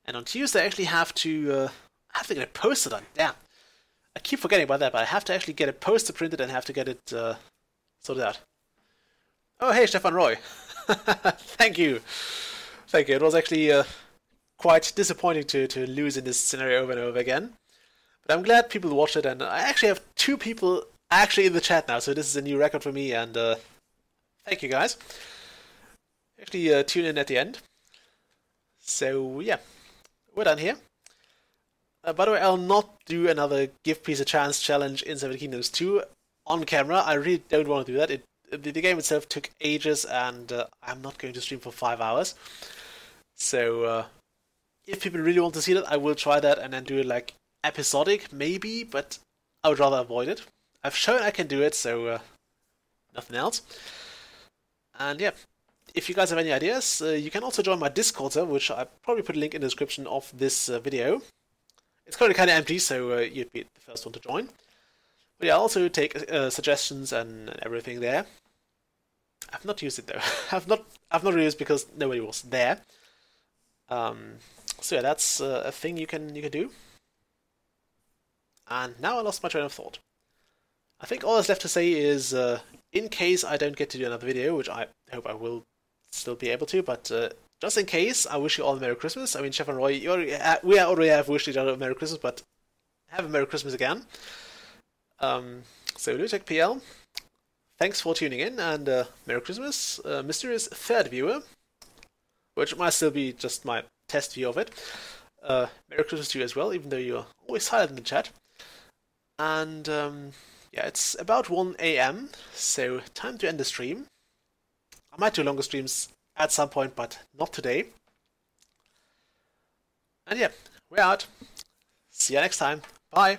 And on Tuesday, I actually have to get a poster done. Damn, I keep forgetting about that, but I have to actually get a poster printed and have to get it sorted out. Oh, hey, Stefan Roy. Thank you. Thank you. It was actually quite disappointing to lose in this scenario over and over again. But I'm glad people watched it, and I actually have 2 people actually in the chat now, so this is a new record for me, and thank you guys. Actually tune in at the end. So yeah, we're done here. By the way, I'll not do another Give Peace a Chance challenge in Seven Kingdoms 2 on camera. I really don't want to do that. The game itself took ages, and I'm not going to stream for 5 hours. So if people really want to see that, I will try that and then do it like episodic, maybe, but I would rather avoid it. I've shown I can do it, so nothing else. And yeah, if you guys have any ideas, you can also join my Discord server, which I probably put a link in the description of this video. It's currently kind of empty, so you'd be the first one to join. But yeah, I'll also take suggestions and everything there. I've not used it though. I've not really used it because nobody was there. So yeah, that's a thing you can do. And now I lost my train of thought. I think all that's left to say is, in case I don't get to do another video, which I hope I will still be able to, but just in case, I wish you all a Merry Christmas. I mean, Chef and Roy, we already have wished each other a Merry Christmas, but have a Merry Christmas again. So, Lutek PL, thanks for tuning in, and Merry Christmas, mysterious third viewer, which might still be just my test view of it. Merry Christmas to you as well, even though you're always silent in the chat. And yeah, it's about 1 AM, so time to end the stream. I might do longer streams at some point, but not today. And yeah, we're out. See you next time. Bye.